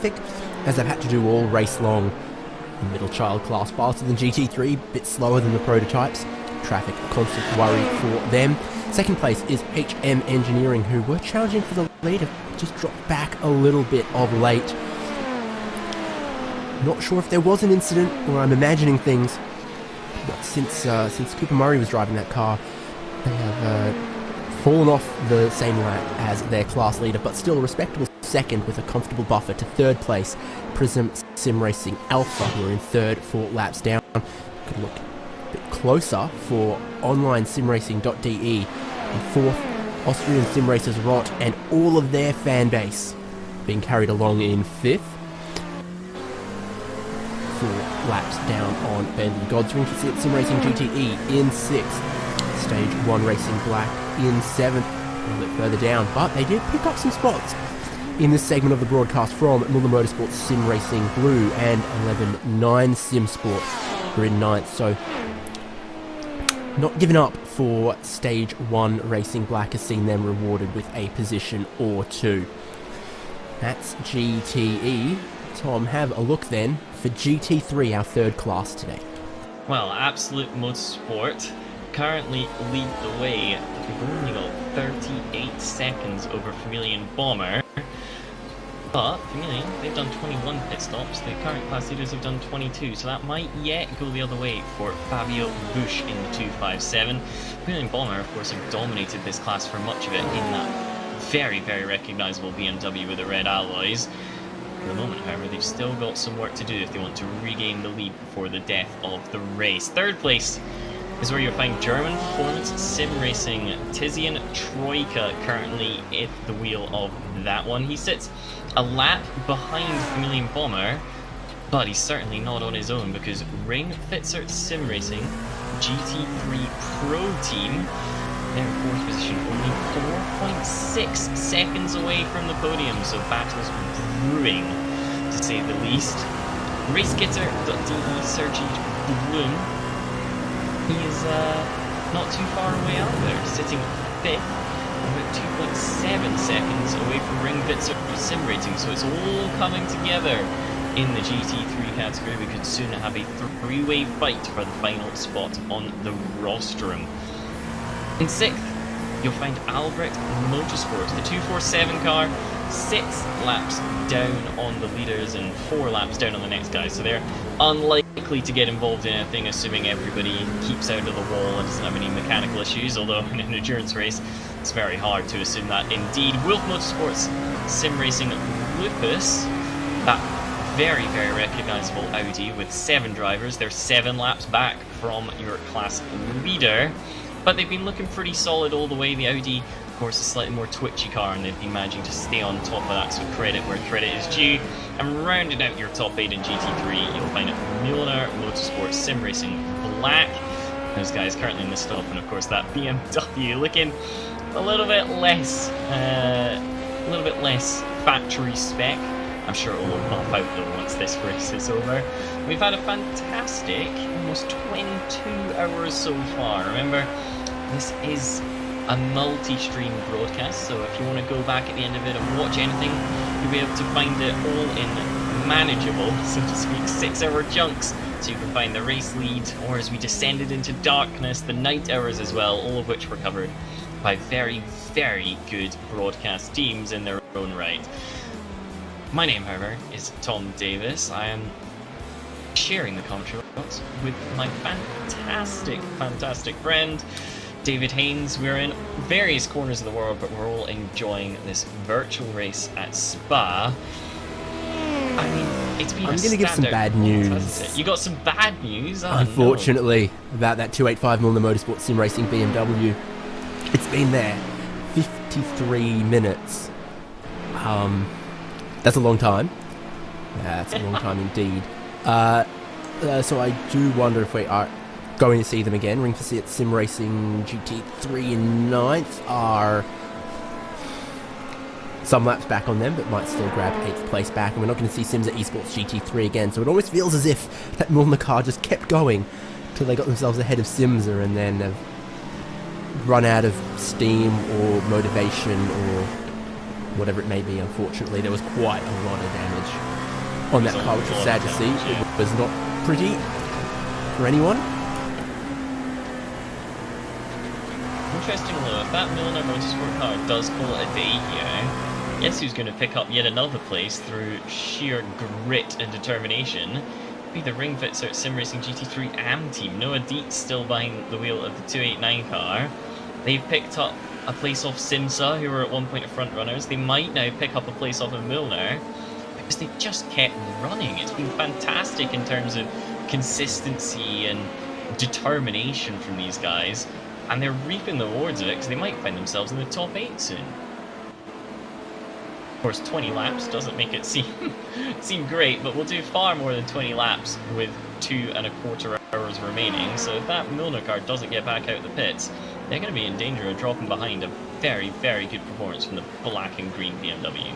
traffic, as they've had to do all race long. The middle child class faster than GT3, bit slower than the prototypes. Traffic, a constant worry for them. Second place is HM Engineering, who were challenging for the lead, have just dropped back a little bit of late. Not sure if there was an incident, or I'm imagining things, but since Cooper Murray was driving that car, they have fallen off the same lap as their class leader, but still a respectable second with a comfortable buffer to third place. Prism Sim Racing Alpha, who are in third, 4 laps down. Could look a bit closer for onlinesimracing.de. In fourth, Austrian Sim Racers Rot and all of their fan base being carried along in fifth. 4 laps down on Bentley God's Ring Sim Racing GTE in 6th. Stage 1 Racing Black in 7th, a little bit further down, but they did pick up some spots in this segment of the broadcast from Mühlner Motorsport Sim Racing Blue and 11-9 Sim Sport, who are in 9th, so not giving up for Stage 1 Racing Black has seen them rewarded with a position or 2. That's GTE. Tom, have a look then for GT3, our third class today. Well, Absolute Motorsport currently lead the way. They've only got 38 seconds over Chameleon Bomber. But Chameleon, they've done 21 pit stops. The current class leaders have done 22, so that might yet go the other way for Fabio Busch in the 257. Chameleon Bomber, of course, have dominated this class for much of it in that very, very recognisable BMW with the red alloys. For the moment, however, they've still got some work to do if they want to regain the lead before the death of the race. Third place is where you'll find German Performance Sim Racing Tizian Troika currently at the wheel of that one. He sits a lap behind Chameleon Bomber, but he's certainly not on his own because Ring Fitzer Sim Racing GT3 Pro Team, they're in fourth position, only 4.6 seconds away from the podium, so battles brewing, to say the least. RaceGetter.de Sergi Bloom, he is not too far away either, sitting fifth, about 2.7 seconds away from Ring Fitzer Sim Racing, so it's all coming together in the GT3 category. We could soon have a three-way fight for the final spot on the rostrum. In sixth, you'll find Albrecht Motorsport, the 247 car, 6 laps down on the leaders and 4 laps down on the next guy, so they're unlikely to get involved in anything, assuming everybody keeps out of the wall and doesn't have any mechanical issues, although in an endurance race it's very hard to assume that indeed. Wolf Motorsports Sim Racing Lupus, that very, very recognisable Audi with 7 drivers, they're 7 laps back from your class leader. But they've been looking pretty solid all the way. The Audi, of course, is a slightly more twitchy car, and they've been managing to stay on top of that, so credit where credit is due. And rounding out your top 8 in GT3, you'll find Mühlner Motorsport Sim Racing Black. Those guys currently in the stop, and of course that BMW looking a little bit less factory spec. I'm sure it will pop out though once this race is over. We've had a fantastic almost 22 hours so far. Remember, this is a multi-stream broadcast, so if you want to go back at the end of it and watch anything, you'll be able to find it all in manageable, so to speak, 6-hour chunks, so you can find the race lead, or as we descended into darkness, the night hours as well, all of which were covered by very, very good broadcast teams in their own right. My name, however, is Tom Davis. I am sharing the commentary box with my fantastic, fantastic friend, David Haynes. We're in various corners of the world, but we're all enjoying this virtual race at Spa. I mean, it's been I'm going to give some bad news. You got some bad news? Oh, unfortunately, about that 285 Mühlner Motorsport Sim Racing BMW. It's been there 53 minutes. That's a long time. That's a long time indeed. So I do wonder if we are going to see them again. Ring Fit Sim Racing GT3 in 9th are some laps back on them, but might still grab 8th place back. And we're not going to see Sims at Esports GT3 again. So it almost feels as if that Mühlner car just kept going till they got themselves ahead of Simser and then have run out of steam or motivation or whatever it may be. Unfortunately, there was quite a lot of damage on that car, which was sad to see. It was not pretty for anyone. Interesting though, if that Mühlner Motorsport car does call it a day here, guess who's going to pick up yet another place through sheer grit and determination? Be the Ring Fitzer Sim Racing GT3 AM team. Noah Dietz still behind the wheel of the 289 car. They've picked up a place off Simsa, who were at one point front runners. They might now pick up a place off of Mühlner, because they've just kept running. It's been fantastic in terms of consistency and determination from these guys, and they're reaping the rewards of it, because they might find themselves in the top 8 soon. Of course, 20 laps doesn't make it seem great, but we'll do far more than 20 laps with 2.25 hours remaining. So if that Mühlner car doesn't get back out of the pits, they're going to be in danger of dropping behind a very, very good performance from the black and green BMW.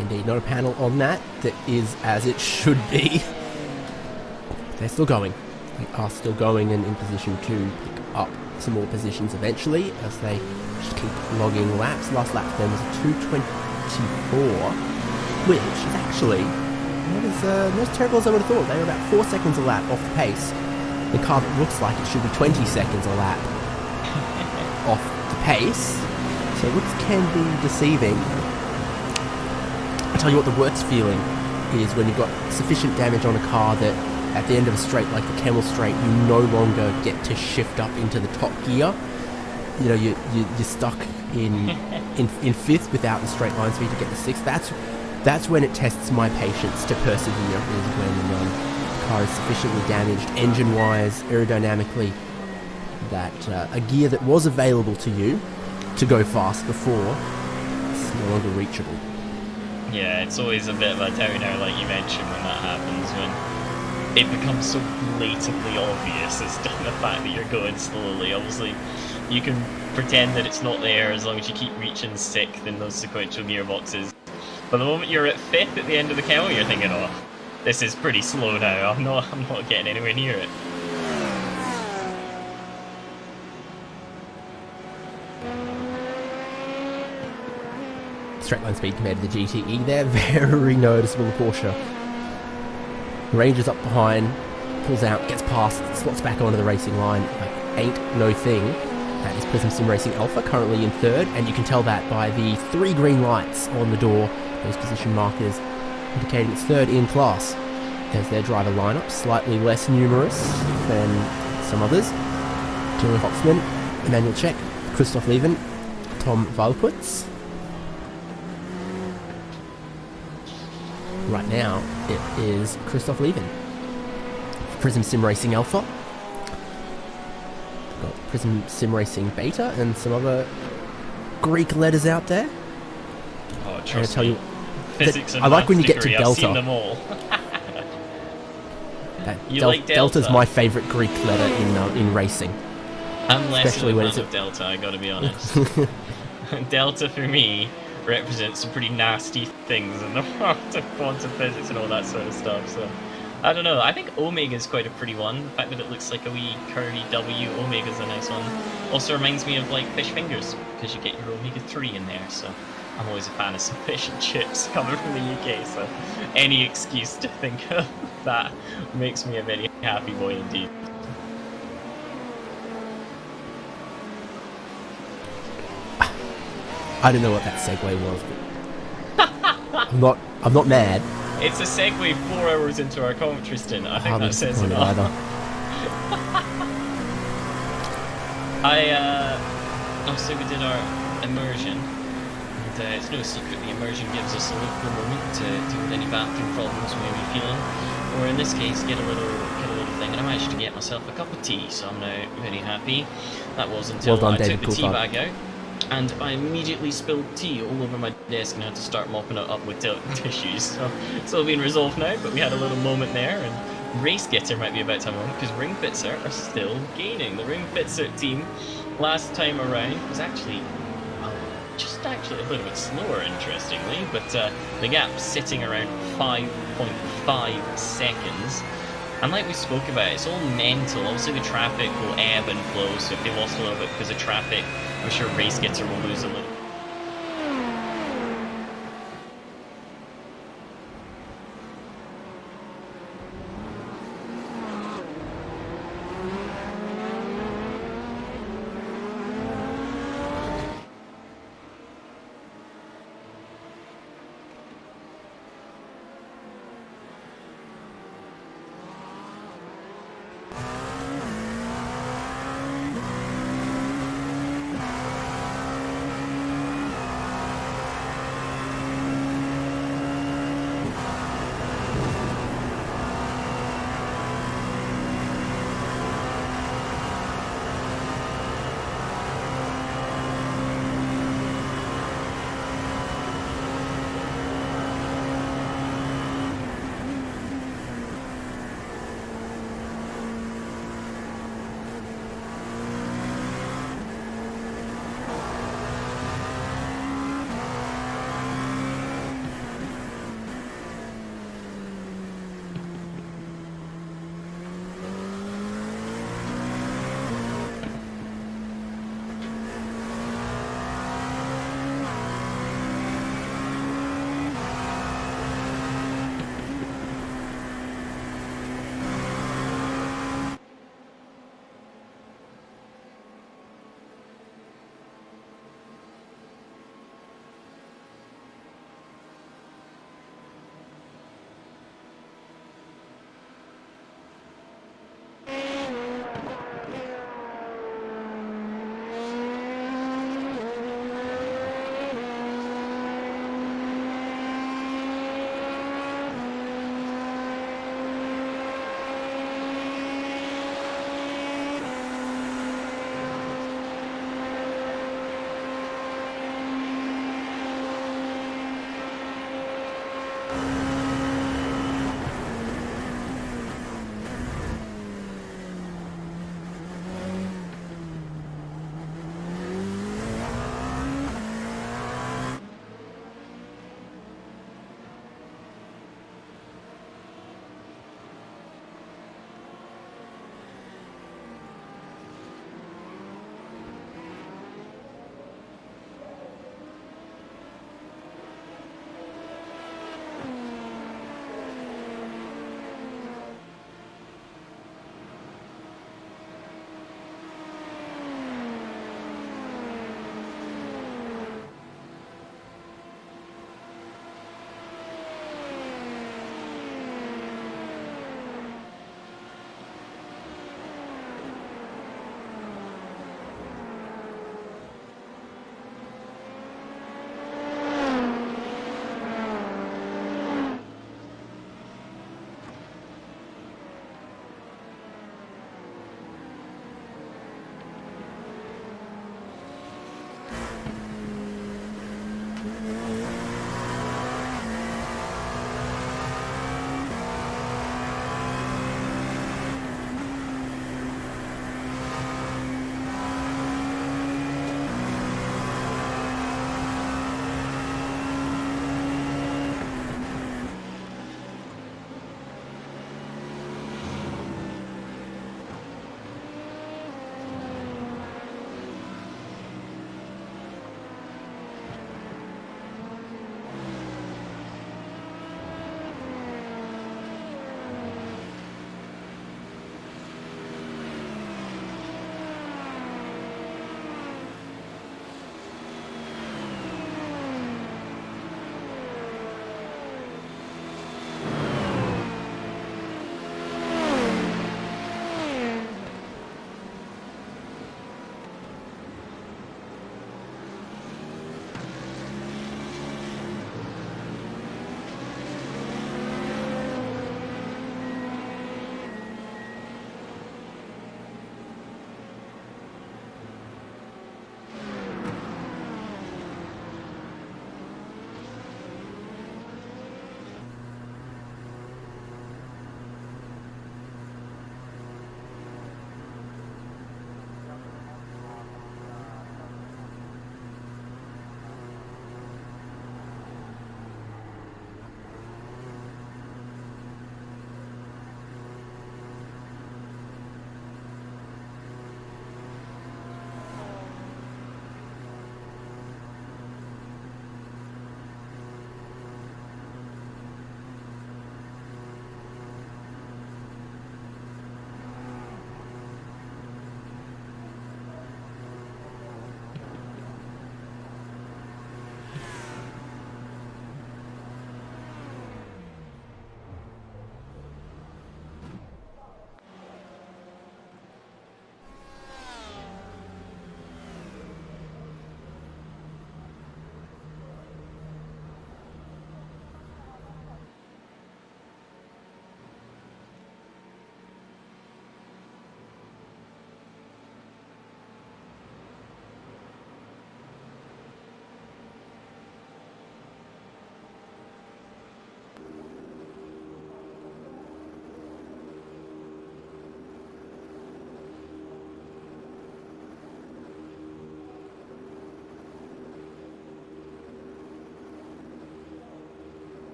Indeed, not a panel on that. That is as it should be. They're still going. They are still going and in position to pick up some more positions eventually as they just keep logging laps. Last lap for them was a 2:24, which is actually not as terrible as I would have thought. They were about 4 seconds a lap off the pace. The car that looks like it should be 20 seconds a lap off the pace. So looks can be deceiving. I tell you what, the worst feeling is when you've got sufficient damage on a car that at the end of a straight like the Camel Straight, you no longer get to shift up into the top gear. You know, you're stuck in fifth without the straight line speed to get to sixth. That's when it tests my patience to persevere, is when the car is sufficiently damaged engine-wise, aerodynamically, that a gear that was available to you to go fast before is no longer reachable. Yeah, it's always a bit of a downer, like you mentioned, when that happens, when it becomes so blatantly obvious as to the fact that you're going slowly. Obviously, you can pretend that it's not there as long as you keep reaching sixth in those sequential gearboxes. But the moment you're at fifth at the end of the Camel, you're thinking, oh, this is pretty slow now. I'm not getting anywhere near it. Straight line speed compared to the GTE there, very noticeable. Porsche ranges up behind, pulls out, gets past, slots back onto the racing line, but ain't no thing. That is Prism Sim Racing Alpha, currently in third, and you can tell that by the 3 green lights on the door, those position markers indicating it's third in class. There's their driver lineup, slightly less numerous than some others. Julian Hoffman, Emmanuel Czech, Christoph Leven, Tom Valputz. Right now, it is Christoph Leven. Prism Sim Racing Alpha. Got Prism Sim Racing Beta and some other Greek letters out there. Oh, trust tell me. You, Physics and I like when you get to degree, Delta. I've seen them all. Like Delta's my favourite Greek letter in racing. I'm less Especially of a when fan of Delta, I gotta be honest. Delta for me represents some pretty nasty things in the world of quantum physics and all that sort of stuff, so I don't know. I think Omega is quite a pretty one. The fact that it looks like a wee curvy W, Omega is a nice one. Also reminds me of like fish fingers, because you get your omega-3 in there, so I'm always a fan of some fish and chips coming from the UK, so any excuse to think of that makes me a very happy boy indeed. I don't know what that segue was, but I'm not mad. It's a segue 4 hours into our commentary stint. I think that says it all. Obviously we did our immersion, and it's no secret the immersion gives us a little moment to deal with any bathroom problems we may be feeling, or in this case get a little thing, and I managed to get myself a cup of tea, so I'm now very happy. That was until I took the tea bag out, and I immediately spilled tea all over my desk and had to start mopping it up with tissues. So it's all been resolved now, but we had a little moment there, and Race Getter might be about to have a moment, because Ring Fitzer are still gaining. The Ring Fitzer team last time around was actually just a little bit slower, interestingly, but the gap sitting around 5.5 seconds. And like we spoke about, it's all mental. Obviously the traffic will ebb and flow, so if they lost a little bit because of traffic, I'm sure RaceGetter will lose a little.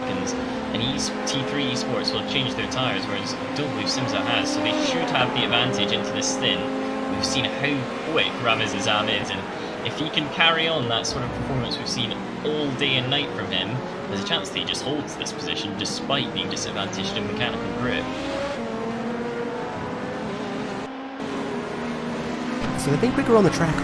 seconds. And T3 Esports will change their tyres, whereas I don't believe Simsa has, so they should have the advantage into this stint. We've seen how quick Ramiz Azam is, and if he can carry on that sort of performance we've seen all day and night from him, there's a chance that he just holds this position despite being disadvantaged in mechanical grip. So they've been quicker on the track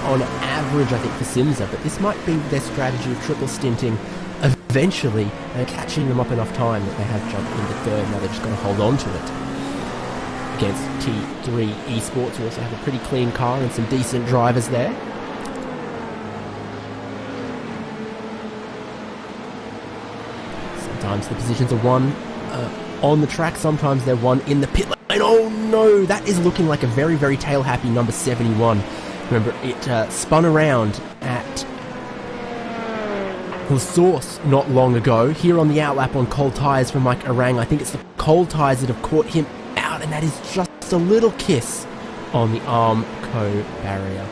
on average, I think, for Simsa, but this might be their strategy of triple stinting, eventually catching them up enough time that they have jumped into third. Now they're just going to hold on to it. Against T3 Esports, who also have a pretty clean car and some decent drivers there. Sometimes the positions are won on the track, sometimes they're won in the pit lane. Oh no, that is looking like a very, very tail-happy number 71. Remember, it spun around at the source not long ago. Here on the outlap on cold tyres from Mike Arang, I think it's the cold tyres that have caught him out, and that is just a little kiss on the Armco barrier.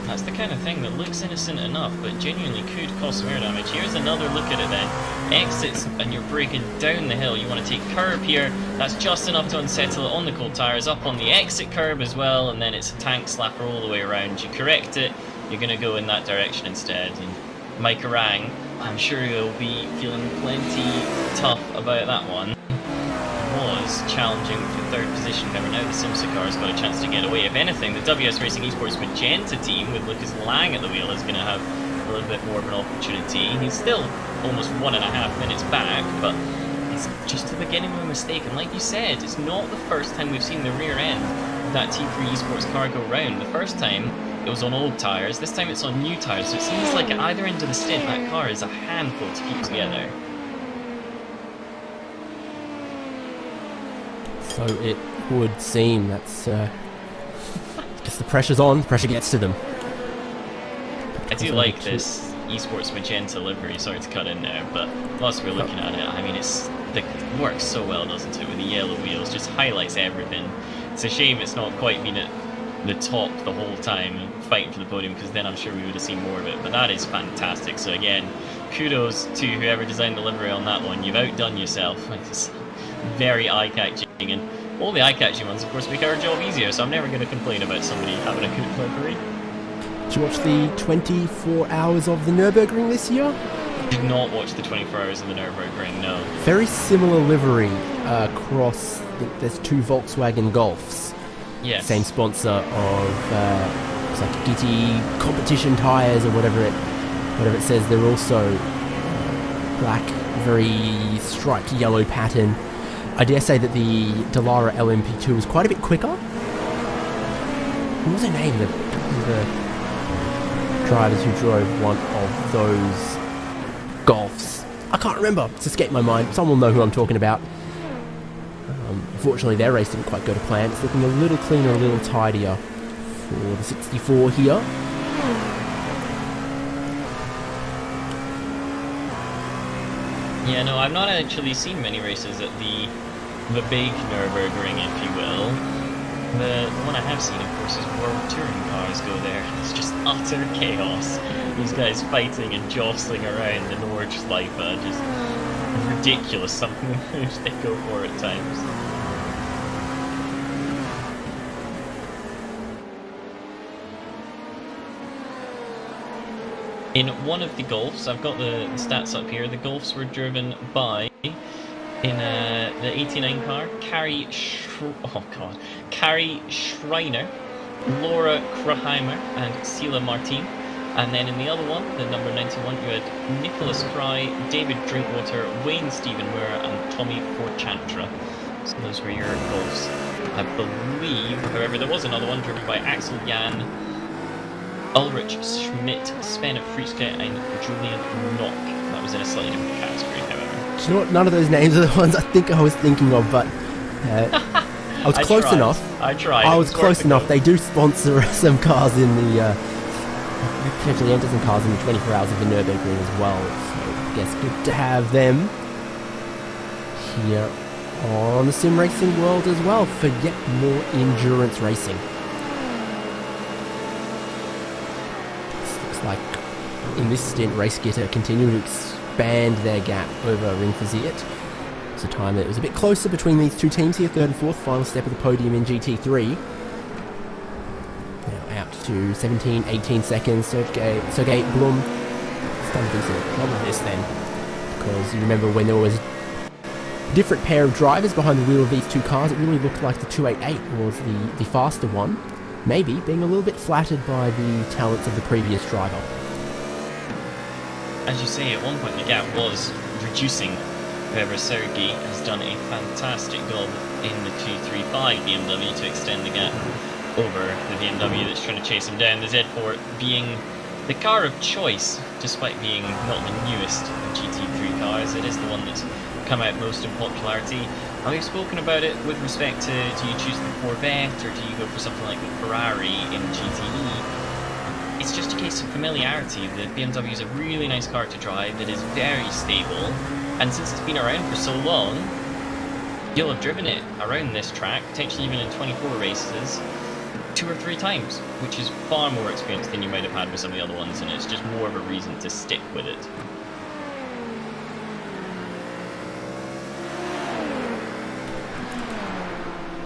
That's the kind of thing that looks innocent enough, but genuinely could cause some air damage. Here's another look at it then. Exits and you're braking down the hill. You want to take curb here. That's just enough to unsettle it on the cold tyres. Up on the exit curb as well, and then it's a tank slapper all the way around. You correct it, you're going to go in that direction instead. And Mike Arang, I'm sure he'll be feeling plenty tough about that one. Was challenging for third position. However, now the Simsa car has got a chance to get away. If anything, the WS Racing Esports Magenta team with Lucas Lang at the wheel is going to have a little bit more of an opportunity. He's still almost 1.5 minutes back, but it's just the beginning of a mistake. And like you said, it's not the first time we've seen the rear end of that T3 Esports car go round. The first time it was on old tyres, this time it's on new tyres, so it seems like at either end of the stint that car is a handful to keep together. So it would seem that's just the pressure's on, the pressure gets to them. I do like this Esports Magenta livery, sorry to cut in there, but whilst we're looking at it, I mean, it works so well, doesn't it, with the yellow wheels, just highlights everything. It's a shame it's not quite been at the top the whole time, fighting for the podium, because then I'm sure we would have seen more of it, but that is fantastic. So again, kudos to whoever designed the livery on that one. You've outdone yourself. It's very eye-catching, and all the eye-catching ones, of course, make our job easier, so I'm never going to complain about somebody having a good livery. Did you watch the 24 hours of the Nürburgring this year? Did not watch the 24 hours of the Nürburgring, no. Very similar livery across, I think there's 2 Volkswagen Golfs. Yes. Same sponsor of it's like GT competition tyres or whatever it says. They're also black, very striped yellow pattern. I dare say that the Dallara LMP2 was quite a bit quicker. What was her name? The drivers who drove one of those Golfs. I can't remember. It's escaped my mind. Someone will know who I'm talking about. Unfortunately, their race didn't quite go to plan. It's looking a little cleaner, a little tidier for the 64 here. Yeah, no, I've not actually seen many races at the big Nürburgring, if you will. The one I have seen, of course, is World Touring cars go there. It's just utter chaos. These guys fighting and jostling around in Nordschleife, just ridiculous, something which they go for at times. In one of the Golfs, I've got the stats up here, the Golfs were driven by, in the 89 car, Carrie Schreiner, Laura Kraheimer and Sila Martin. And then in the other one, the number 91, you had Nicholas Fry, David Drinkwater, Wayne Stephen Moore and Tommy Forchantra. So those were your Golfs. I believe, however, there was another one driven by Axel Jan, Ulrich Schmidt, Sven Frieske and Julian Nock. That was in a slightly different category, however. Do you know what? None of those names are the ones I think I was thinking of, but I was close enough. I tried. I was close enough. They do sponsor some cars in the, potentially enter some cars in the 24 hours of the Nürburgring as well. So I guess good to have them here on the sim racing world as well for yet more endurance racing. This looks like in this stint, RaceGetter continue to expand their gap over Ring Rinfoziet. It's a time that was a bit closer between these two teams here, third and fourth, final step of the podium in GT3. Now out to 17, 18 seconds. Sergei Blum. It's done a decent job of this then, because you remember when there was a different pair of drivers behind the wheel of these two cars, it really looked like the 288 was the faster one, maybe being a little bit flattered by the talents of the previous driver. As you say, at one point the gap was reducing. However, Sergei has done a fantastic job in the 235 BMW to extend the gap over the BMW that's trying to chase him down. The Z4 being the car of choice, despite being not the newest of GT3 cars. It is the one that's come out most in popularity. Now, we've spoken about it with respect to, do you choose the Corvette or do you go for something like the Ferrari in GTE? It's just a case of familiarity. The BMW is a really nice car to drive. It is very stable, and since it's been around for so long, you'll have driven it around this track, potentially even in 24 races, 2 or 3 times, which is far more experience than you might have had with some of the other ones, and it's just more of a reason to stick with it.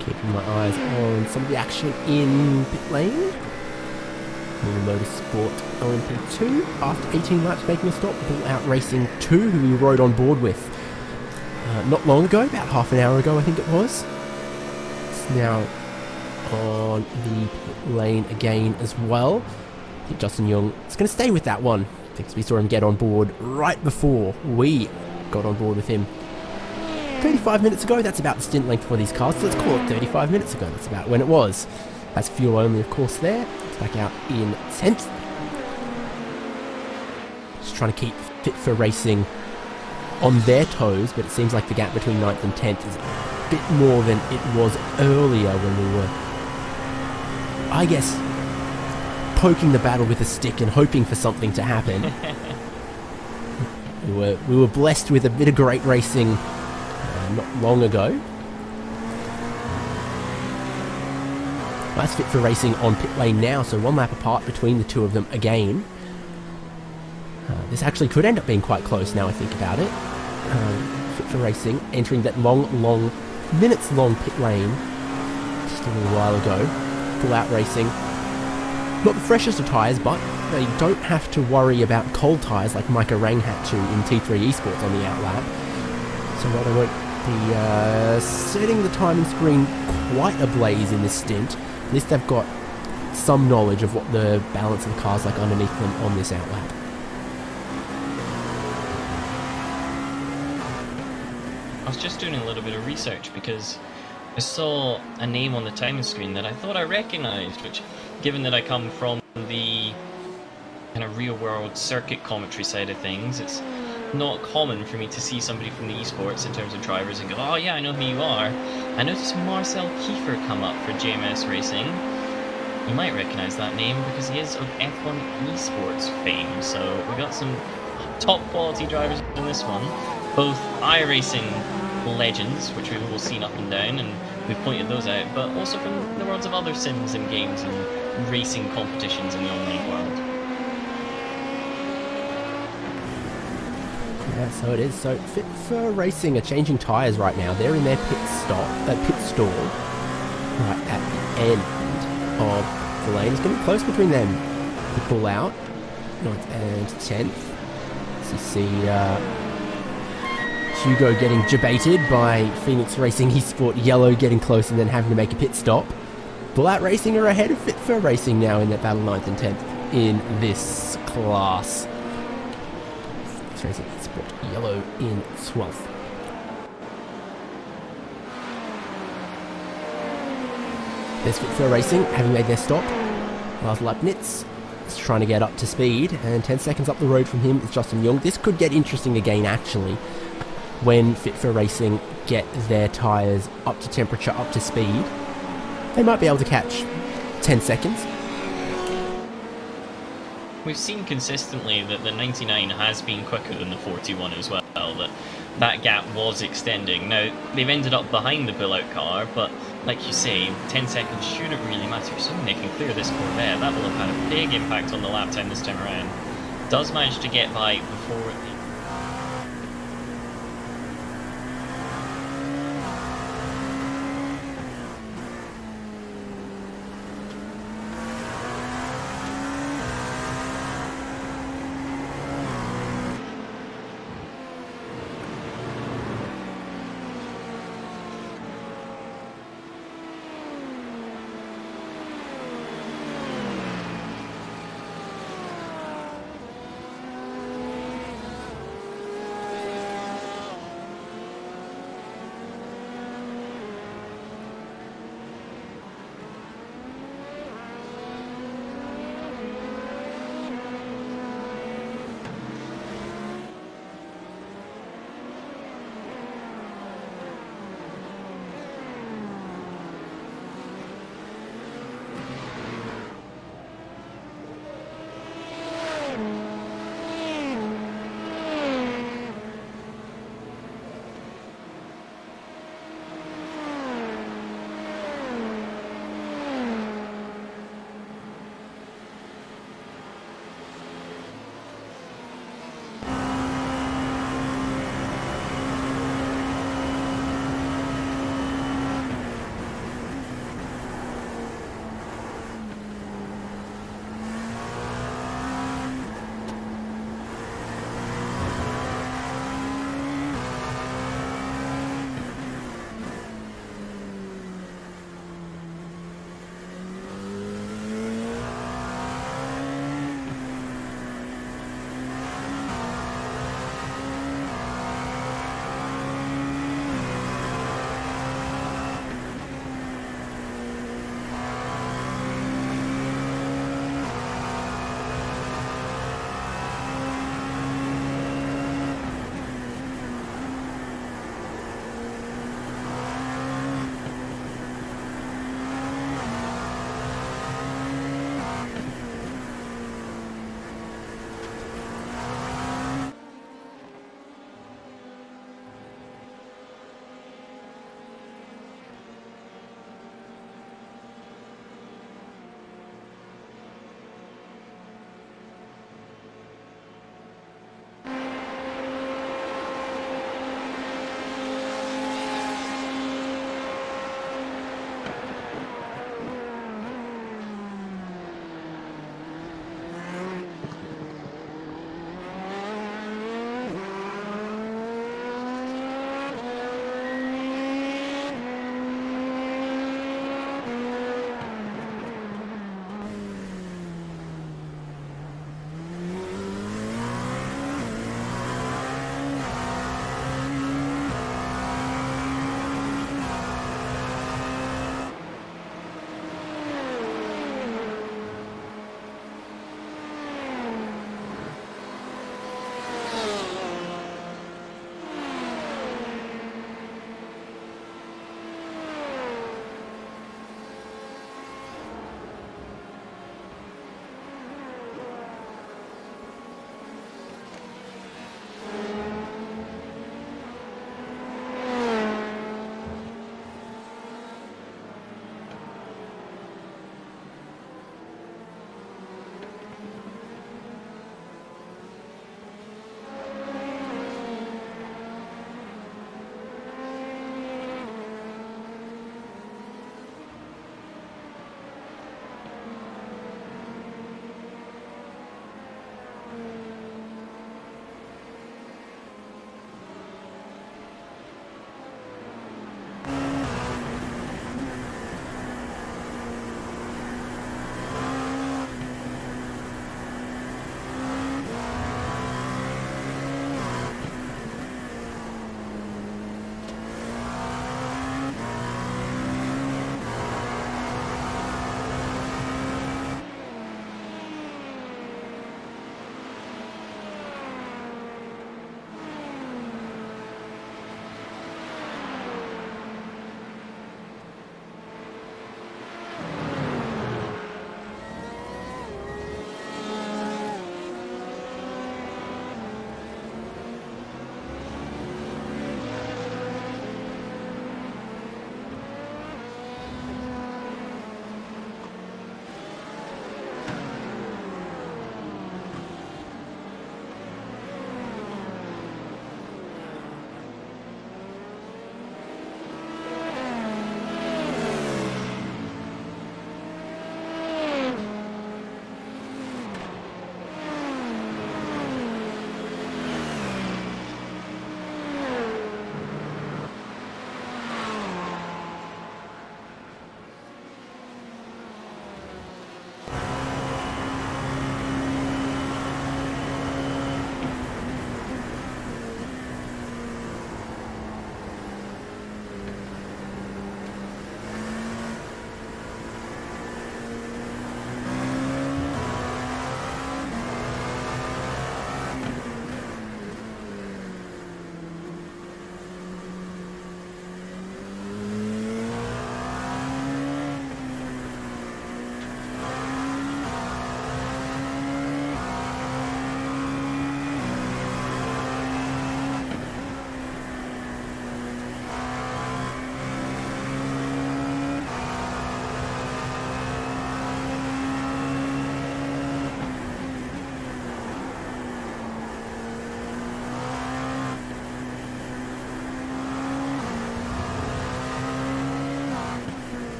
Keeping my eyes on some of the action in pit lane. Mühlner Motorsport LMP2, after 18 laps making a stop, Bull Out Racing 2, who we rode on board with not long ago, about half an hour ago I think it was. It's now on the pit lane again as well. I think Justin Young is going to stay with that one, because we saw him get on board right before we got on board with him 35 minutes ago. That's about the stint length for these cars, so let's call it 35 minutes ago. That's about when it was. That's fuel only, of course, there. It's back out in 10th. Just trying to keep Fit for Racing on their toes, but it seems like the gap between 9th and 10th is a bit more than it was earlier when we were, I guess, poking the battle with a stick and hoping for something to happen. we were blessed with a bit of great racing not long ago. That's Fit for Racing on pit lane now, so 1 lap apart between the two of them again. This actually could end up being quite close now I think about it. Fit for Racing entering that long, minutes-long pit lane just a little while ago. Full Out Racing, not the freshest of tyres, but they don't have to worry about cold tyres like Micah Rang had to in T3 Esports on the outlap. So while they won't be setting the timing screen quite ablaze in this stint, at least they've got some knowledge of what the balance of the car's like underneath them on this outlap. I was just doing a little bit of research because I saw a name on the timing screen that I thought I recognised, which, given that I come from the kind of real-world circuit commentary side of things, it's not common for me to see somebody from the esports in terms of drivers and go, oh yeah, I know who you are. I noticed Marcel Kiefer come up for JMS Racing. You might recognise that name because he is of F1 esports fame, so we got some top quality drivers in this one. Both iRacing legends, which we've all seen up and down, and we've pointed those out, but also from the worlds of other sims and games and racing competitions in the online world. Yeah, so it is. So Fit for Racing are changing tyres right now. They're in their pit stall right at the end of the lane. It's going to be close between them. The Bull Out, 9th and 10th. So you see Hugo getting debated by Phoenix Racing Esport Yellow getting close and then having to make a pit stop. Bull Out Racing are ahead of Fit for Racing now in that battle, 9th and 10th in this class. Racing Sport Yellow in 12th. There's Fit for Racing having made their stop. Lars Leibniz is trying to get up to speed, and 10 seconds up the road from him is Justin Young. This could get interesting again actually when Fit for Racing get their tyres up to temperature, up to speed. They might be able to catch 10 seconds. We've seen consistently that the 99 has been quicker than the 41 as well, that gap was extending. Now, they've ended up behind the Bull-Out car, but like you say, 10 seconds shouldn't really matter. So they can clear this Corvette. That will have had a big impact on the lap time this time around. Does manage to get by before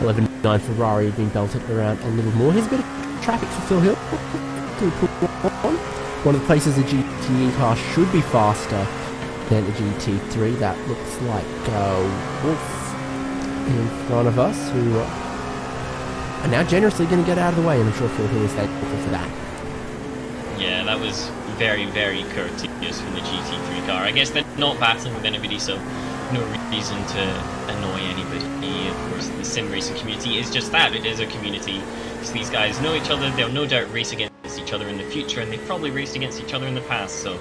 11.9 Ferrari had been belted around a little more. Here's a bit of traffic for Phil Hill. One of the places the GTE car should be faster than the GT3. That looks like Wolf in front of us, who are now generously going to get out of the way, and I'm sure Phil Hill is thankful for that. Yeah, that was very, very courteous from the GT3 car. I guess they're not battling with anybody, so no reason to annoy anybody. Of course, the sim racing community is just that. It is a community. So these guys know each other. They'll no doubt race against each other in the future, and they've probably raced against each other in the past. So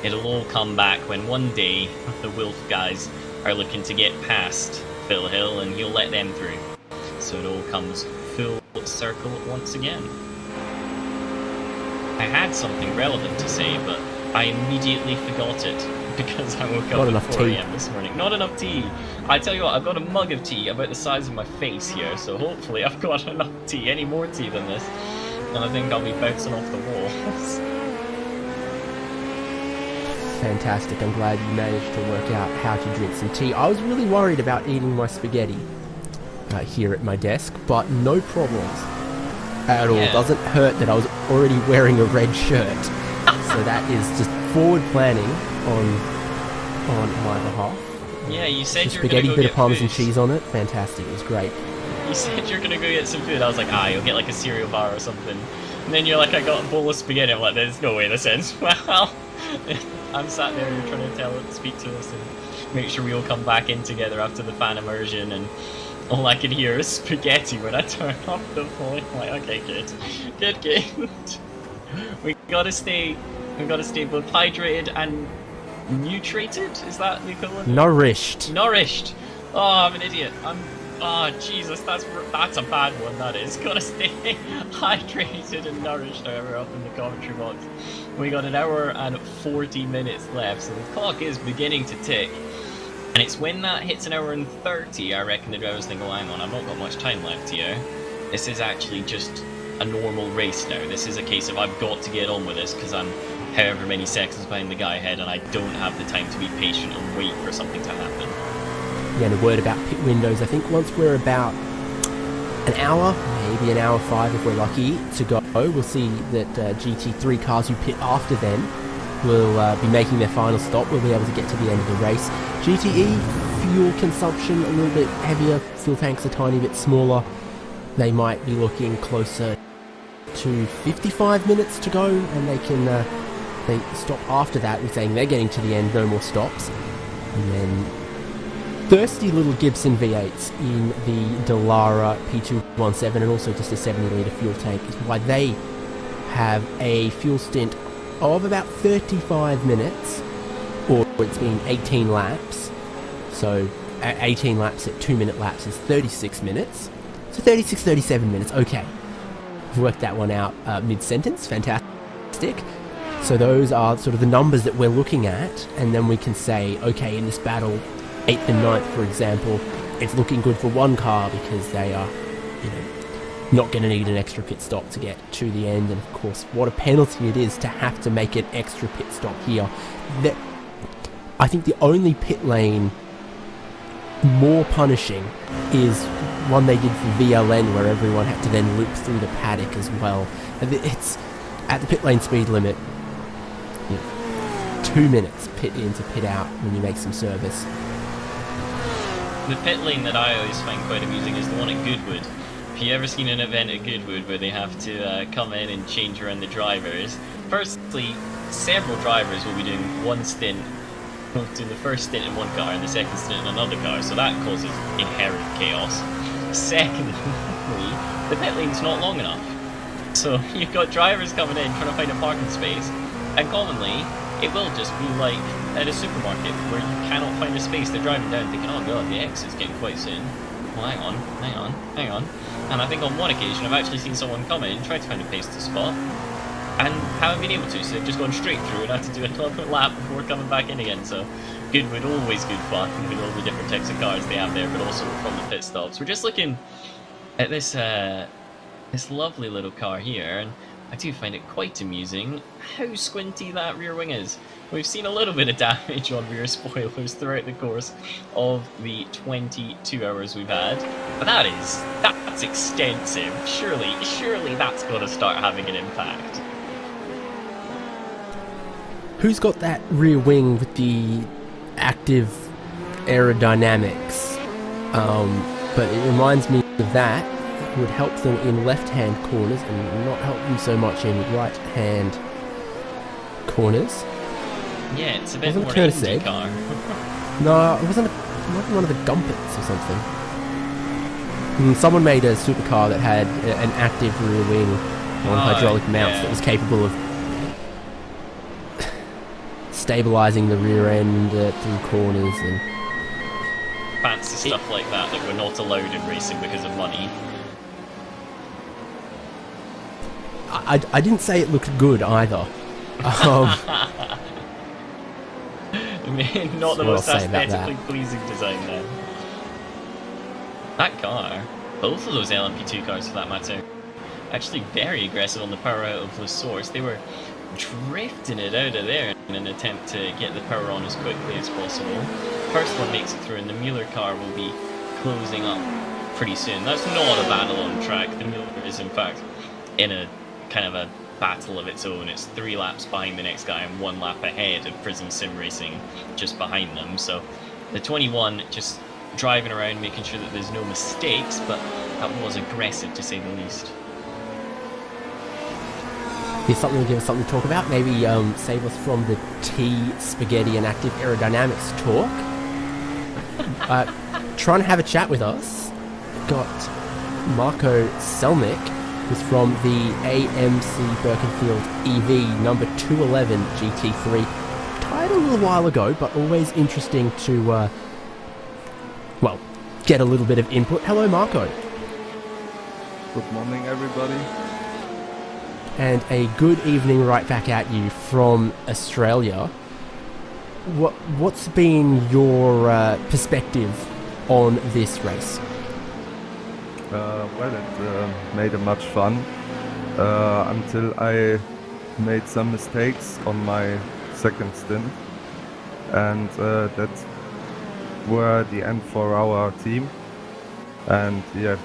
it'll all come back when one day the Wolf guys are looking to get past Phil Hill, and he'll let them through. So it all comes full circle once again. I had something relevant to say, but I immediately forgot it because I woke up at 4 AM this morning. Not enough tea. I tell you what, I've got a mug of tea about the size of my face here, so hopefully I've got enough tea, any more tea than this, and I think I'll be bouncing off the walls. Fantastic. I'm glad you managed to work out how to drink some tea. I was really worried about eating my spaghetti here at my desk, but no problems at all. Doesn't hurt that I was already wearing a red shirt. So that is just forward planning on my behalf. Yeah, you said you were spaghetti, going to go bit get of parmesan food. cheese on it. Fantastic. It was great. You said you're going to go get some food. I was like, you'll get like a cereal bar or something. And then you're like, I got a bowl of spaghetti. I'm like, there's no way this ends well. I'm sat there trying to speak to us and make sure we all come back in together after the fan immersion, and all I can hear is spaghetti when I turn off the phone. I'm like, okay, good. We gotta stay both hydrated and nutrated. Is that the equivalent? Nourished. Oh, I'm an idiot. Jesus, that's a bad one. That is. Gotta stay hydrated and nourished. However, up in the commentary box, we got an hour and 40 minutes left, so the clock is beginning to tick. And it's when that hits an hour and 30, I reckon the drivers think, oh, hang on, I've not got much time left here. This is actually just a normal race now. This is a case of I've got to get on with this because I'm however many seconds behind the guy ahead, and I don't have the time to be patient and wait for something to happen. Yeah, and a word about pit windows. I think once we're about an hour, maybe an hour 5 if we're lucky, to go, we'll see that GT3 cars who pit after then will be making their final stop. We'll be able to get to the end of the race. GTE, fuel consumption a little bit heavier, fuel tanks a tiny bit smaller. They might be looking closer to 55 minutes to go, and they can they stop after that. We're saying they're getting to the end, no more stops. And then thirsty little Gibson V8s in the Dallara P217, and also just a 70-litre fuel tank is why they have a fuel stint of about 35 minutes, or it's been 18 laps. So 18 laps at 2-minute laps is 36 minutes. So 36, 37 minutes, okay. I've worked that one out mid-sentence, fantastic. So those are sort of the numbers that we're looking at, and then we can say, okay, in this battle, 8th and 9th, for example, it's looking good for one car because they are, not going to need an extra pit stop to get to the end. And of course, what a penalty it is to have to make an extra pit stop here. I think the only pit lane more punishing is one they did for VLN, where everyone had to then loop through the paddock as well. And it's at the pit lane speed limit, 2 minutes pit in to pit out when you make some service. The pit lane that I always find quite amusing is the one at Goodwood. Have you ever seen an event at Goodwood where they have to come in and change around the drivers? Firstly, several drivers will be doing one stint, doing the first stint in one car and the second stint in another car, so that causes inherent chaos. Secondly, the pit lane's not long enough. So you've got drivers coming in trying to find a parking space, and commonly it will just be like at a supermarket where you cannot find a space. They're driving down thinking, oh god, the exit's getting quite soon. Well, hang on. And I think on one occasion I've actually seen someone come in, try to find a place to spot, and haven't been able to, so they've just gone straight through and had to do a 12-foot lap before coming back in again. So Goodwood, always good fun with all the different types of cars they have there, but also from the pit stops. We're just looking at this this lovely little car here, and I do find it quite amusing how squinty that rear wing is. We've seen a little bit of damage on rear spoilers throughout the course of the 22 hours we've had, but that's extensive. Surely that's got to start having an impact. Who's got that rear wing with the active aerodynamics? But it reminds me of that. It would help them in left-hand corners and not help them so much in right-hand corners. Yeah, it's a bit Wasn't more Curtis Indy said? car. No, it wasn't one of the Gumpets or something. Someone made a supercar that had an active rear wing on hydraulic mounts that was capable of stabilizing the rear end through corners and Fancy stuff like that we're not allowed in racing because of money. I didn't say it looked good either. I mean, not the most aesthetically pleasing design then. That car, both of those LMP2 cars for that matter, actually very aggressive on the power out of the source. They were drifting it out of there in an attempt to get the power on as quickly as possible. First one makes it through and the Mühlner car will be closing up pretty soon. That's not a battle on track. The Mühlner is in fact in a kind of a battle of its own. It's 3 laps behind the next guy and 1 lap ahead of Prism Sim Racing just behind them. So the 21 just driving around making sure that there's no mistakes, but that was aggressive to say the least. Here's something to give us something to talk about. Maybe save us from the T-Spaghetti and Active Aerodynamics talk. Trying to have a chat with us. Got Marco Selnick, who's from the AMC Birkenfield EV number 211 GT3. Tired a little while ago, but always interesting to, get a little bit of input. Hello, Marco. Good morning, everybody. And a good evening right back at you from Australia. What's been your perspective on this race? It made it much fun until I made some mistakes on my second stint, and that were the end for our team. And yeah.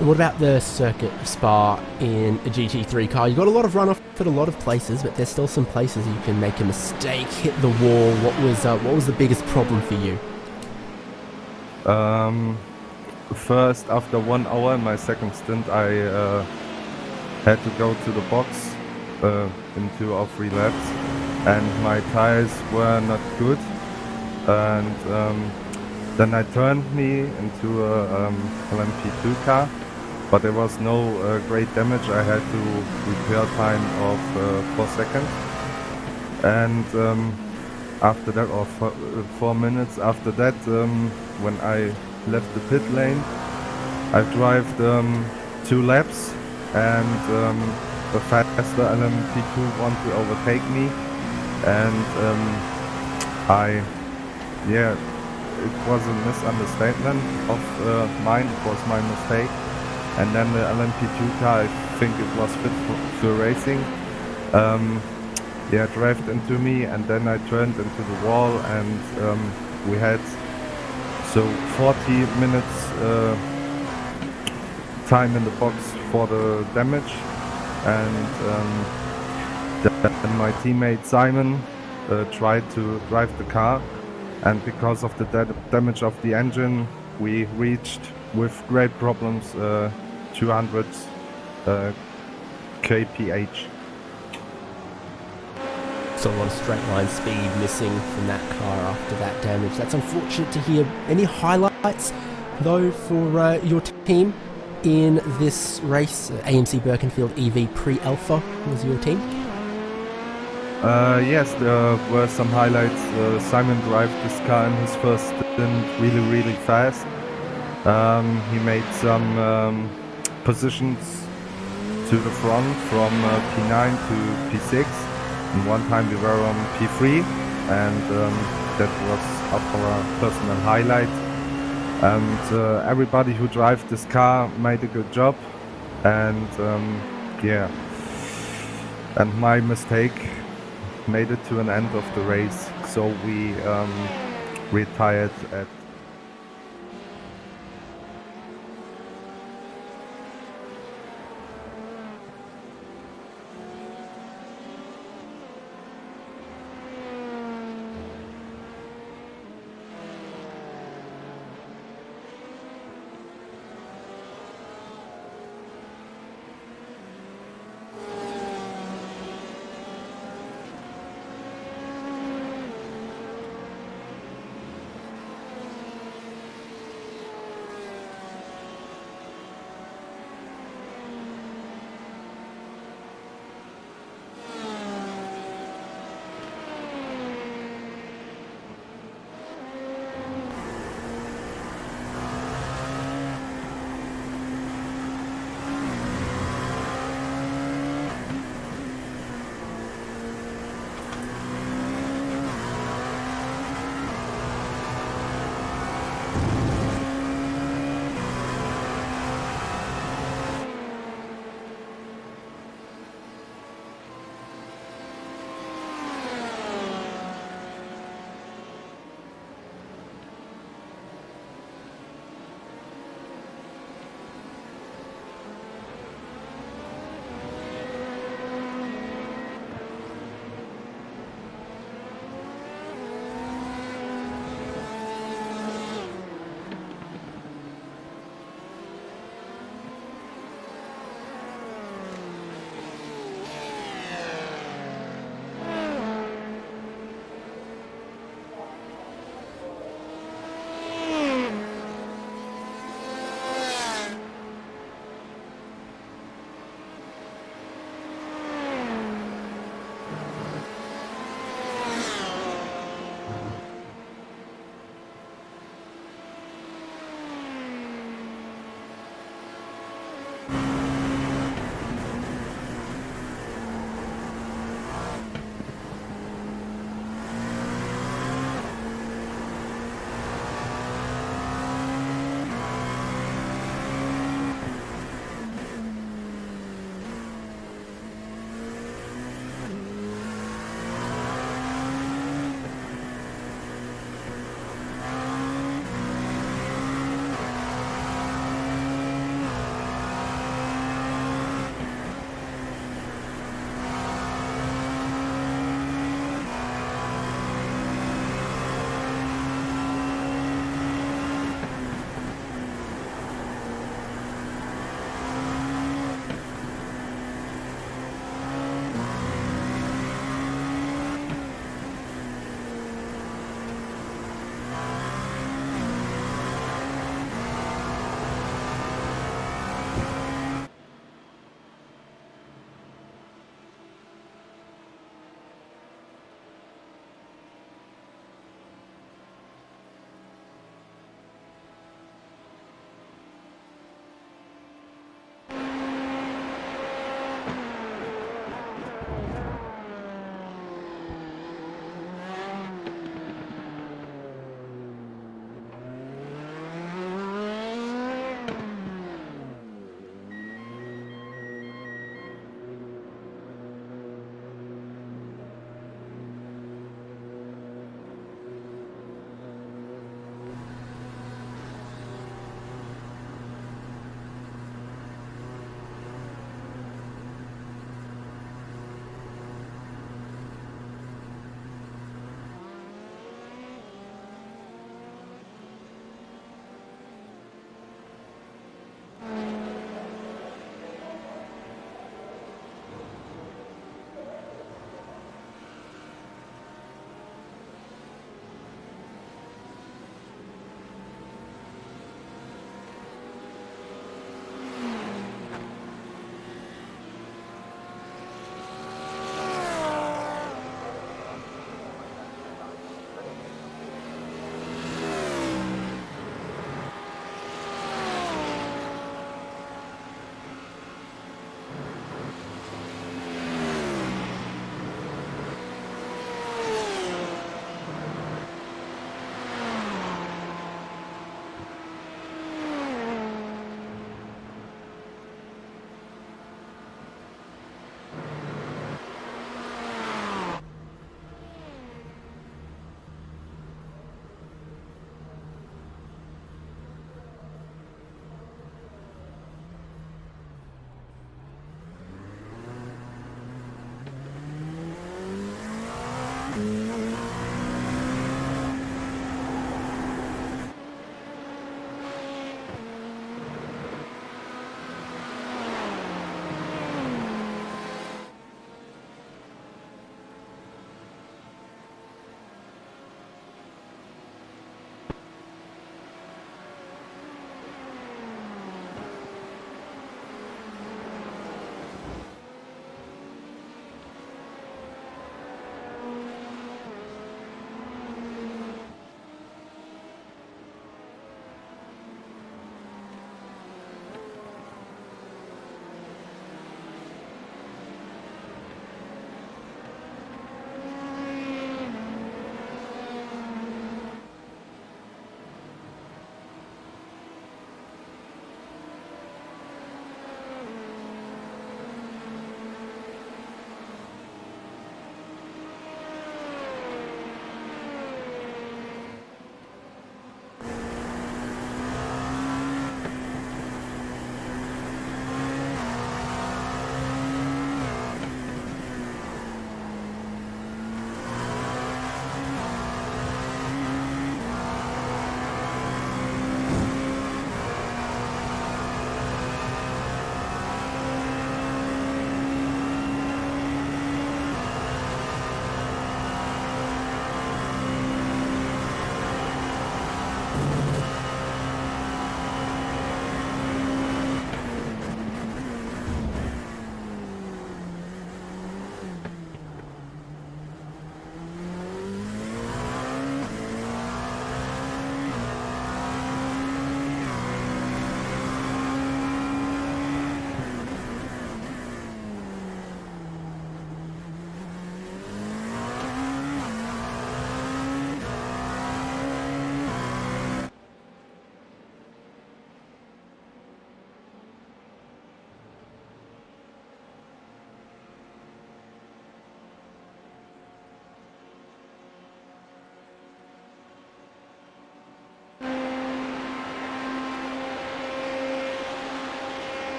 What about the circuit of Spa in a GT3 car? You got a lot of runoff at a lot of places, but there's still some places you can make a mistake, hit the wall. What was the biggest problem for you? First, after 1 hour in my second stint, I had to go to the box in 2 or 3 laps, and my tires were not good. And then I turned me into a LMP2 car, but there was no great damage. I had to repair time of 4 seconds, and after that, or 4 minutes after that, when I left the pit lane, I drove 2 laps, and the faster LMP2 wanted to overtake me, and it was a misunderstanding of mine. It was my mistake. And then the LMP2 car, I think it was fit for racing, drove into me, and then I turned into the wall, and we had 40 minutes time in the box for the damage, and then my teammate Simon tried to drive the car, and because of the damage of the engine, we reached with great problems 200 kph. So a lot of straight line speed missing from that car after that damage. That's unfortunate to hear. Any highlights though for your team in this race? AMC Birkenfield EV Pre-Alpha was your team? Yes, there were some highlights. Simon drove this car in his first stint really fast. He made some positions to the front from P9 to P6, and one time we were on P3, and that was our personal highlight. And everybody who drives this car made a good job. and yeah, and my mistake made it to an end of the race, so we retired at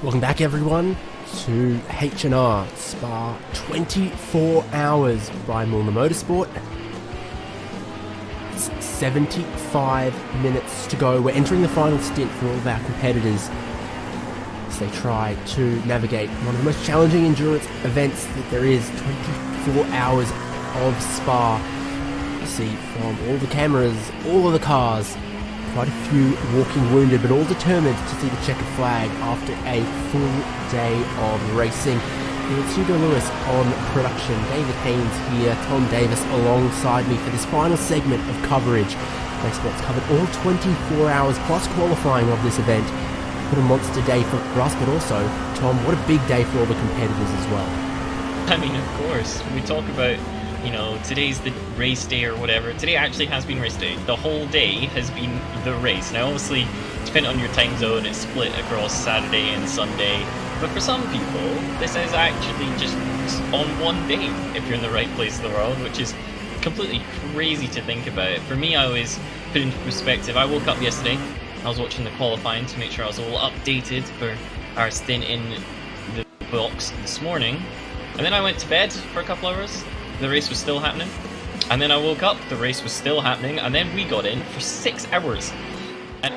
Welcome back, everyone, to H&R Spa 24 Hours by Mühlner Motorsport. It's 75 minutes to go. We're entering the final stint for all of our competitors as they try to navigate one of the most challenging endurance events that there is. 24 hours of Spa. You see from all the cameras, all of the cars, quite a few walking wounded, but all determined to see the checkered flag after a full day of racing. It's Hugo Lewis on production, David Haynes here, Tom Davis alongside me for this final segment of coverage. Motorsport's covered all 24 hours plus qualifying of this event. What a monster day for us, but also, Tom, what a big day for all the competitors as well. I mean, of course, we talk about, you know, today's the race day or whatever. Today actually has been race day. The whole day has been the race. Now, obviously, depending on your time zone, it's split across Saturday and Sunday. But for some people, this is actually just on one day if you're in the right place in the world, which is completely crazy to think about. For me, I always put into perspective. I woke up yesterday. I was watching the qualifying to make sure I was all updated for our stint in the box this morning. And then I went to bed for a couple hours. The race was still happening. And then I woke up, the race was still happening, and then we got in for 6 hours. And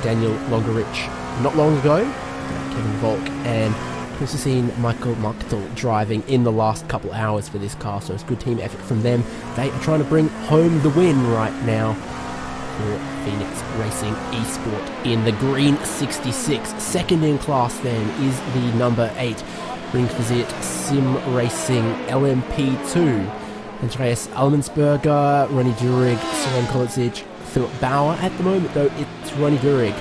Daniel Longerich not long ago, Kevin Volk, and also seen Michael Machtel driving in the last couple hours for this car, so it's good team effort from them. They are trying to bring home the win right now for Phoenix Racing Esport in the green 66. Second in class then is the number 8 Ring Visit Sim Racing LMP2. Andreas Almensberger, Ronnie Durig, Søren Kolidzic, Philip Bauer. At the moment though, it's Ronnie Durig,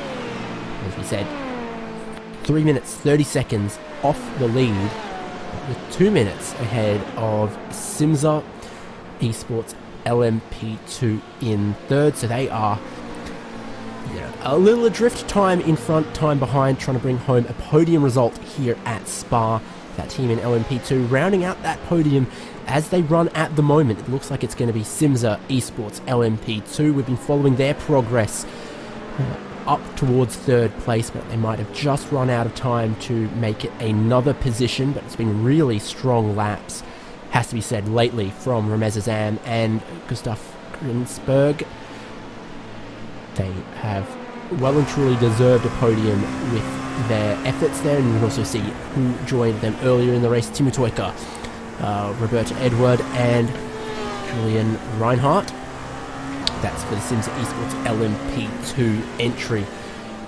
as we said, 3 minutes 30 seconds off the lead, with 2 minutes ahead of Simza Esports LMP2 in third. So they are a little adrift, time in front, time behind, trying to bring home a podium result here at Spa. That team in LMP2 rounding out that podium as they run at the moment. It looks like it's going to be Simza Esports LMP2. We've been following their progress up towards third place, but they might have just run out of time to make it another position. But it's been really strong laps, has to be said, lately from Ramez Azam and Gustav Grinsberg. They have well and truly deserved a podium with their efforts there, and you can also see who joined them earlier in the race: Timo Toika, Roberta Edward, and Julian Reinhardt. That's for the Simza Esports LMP2 entry.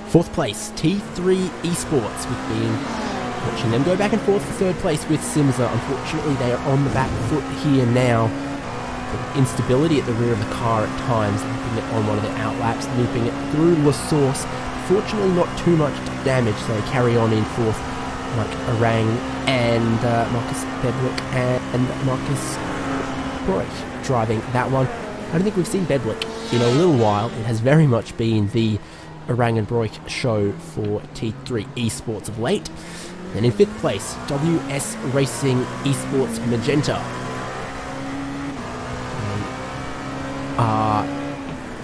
Fourth place, T3 Esports. We've been watching them go back and forth for third place with Simza. Unfortunately, they are on the back foot here now. Instability at the rear of the car at times, looping it on one of the outlaps, looping it through La Source. Fortunately, not too much damage, so they carry on in fourth, like Arang and Marcus Bedwick and Marcus Broich driving that one. I don't think we've seen Bedwick in a little while. It has very much been the Arang and Broich show for T3 Esports of late. And in fifth place, WS Racing Esports Magenta.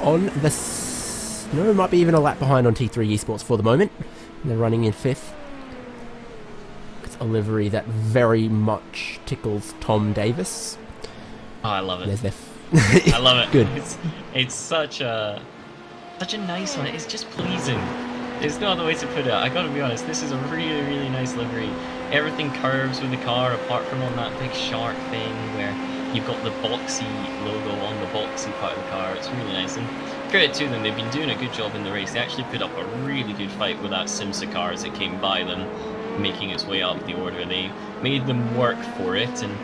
On the it might be even a lap behind on T3 Esports for the moment. They're running in fifth. It's a livery that very much tickles Tom Davis. Oh, I love it. There's their I love it. Good. It's such a nice one. It's just pleasing. There's no other way to put it. I gotta be honest, this is a really, really nice livery. Everything curves with the car, apart from on that big shark thing where you've got the boxy logo on the boxy part of the car. It's really nice, and credit to them, they've been doing a good job in the race. They actually put up a really good fight with that Simsa car as it came by them, making its way up the order. They made them work for it, and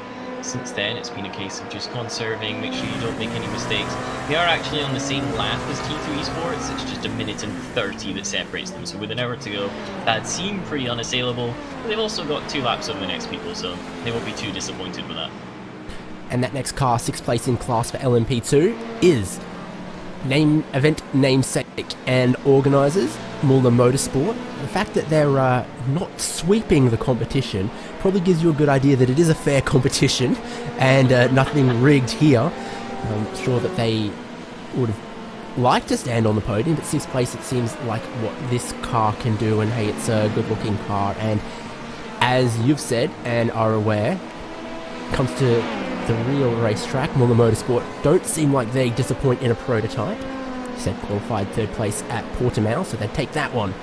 since then it's been a case of just conserving, make sure you don't make any mistakes. They are actually on the same lap as T3 Esports, it's just 1 minute and 30 that separates them, so with an hour to go, that seemed pretty unassailable, but they've also got 2 laps over the next people, so they won't be too disappointed with that. And that next car, 6th place in class for LMP2, is event namesake and organisers, Mühlner Motorsport. The fact that they're not sweeping the competition probably gives you a good idea that it is a fair competition and nothing rigged here. I'm sure that they would have liked to stand on the podium, but 6th place it seems like what this car can do, and hey, it's a good looking car, and as you've said and are aware, comes to the real racetrack, Mühlner Motorsport don't seem like they disappoint in a prototype. Said qualified 3rd place at Portimao, so they take that one,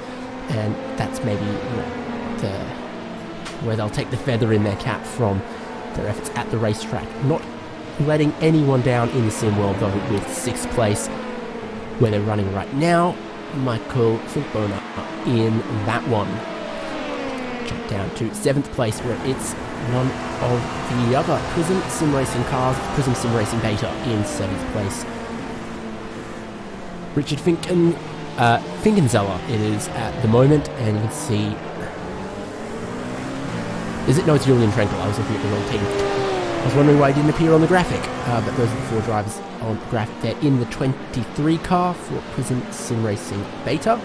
and that's maybe where they'll take the feather in their cap from their efforts at the racetrack. Not letting anyone down in the sim world though, with 6th place where they're running right now. Michael Filbona in that one. Jump down to 7th place where it's one of the other Prism Sim Racing cars, Prism Sim Racing Beta in 7th place. Richard Finkenzeller it is at the moment, and you can see... No, it's Julian Trenkel. I was looking at the wrong team. I was wondering why he didn't appear on the graphic, but those are the 4 drivers on the graphic there in the 23 car for Prism Sim Racing Beta.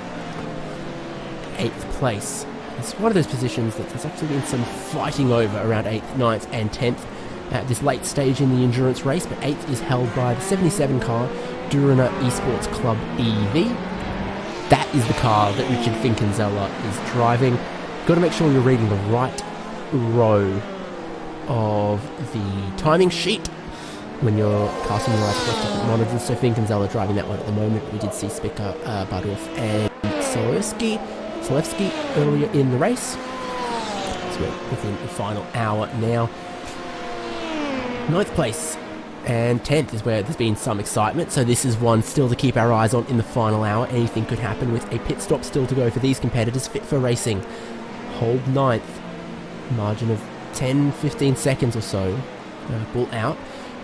8th place. It's one of those positions that there's actually been some fighting over around 8th, 9th and 10th at this late stage in the endurance race, but 8th is held by the 77 car, Durana Esports Club EV. That is the car that Richard Finkenzeller is driving. Got to make sure you're reading the right row of the timing sheet when you're casting your eye across different monitors. So Finkenzeller driving that one at the moment. We did see Spicker, Badorf and Zalewski earlier in the race. So we're within the final hour now. 9th place and 10th is where there's been some excitement, so this is one still to keep our eyes on in the final hour. Anything could happen with a pit stop still to go for these competitors fit for racing. Hold 9th, margin of 10-15 seconds or so. Bull out.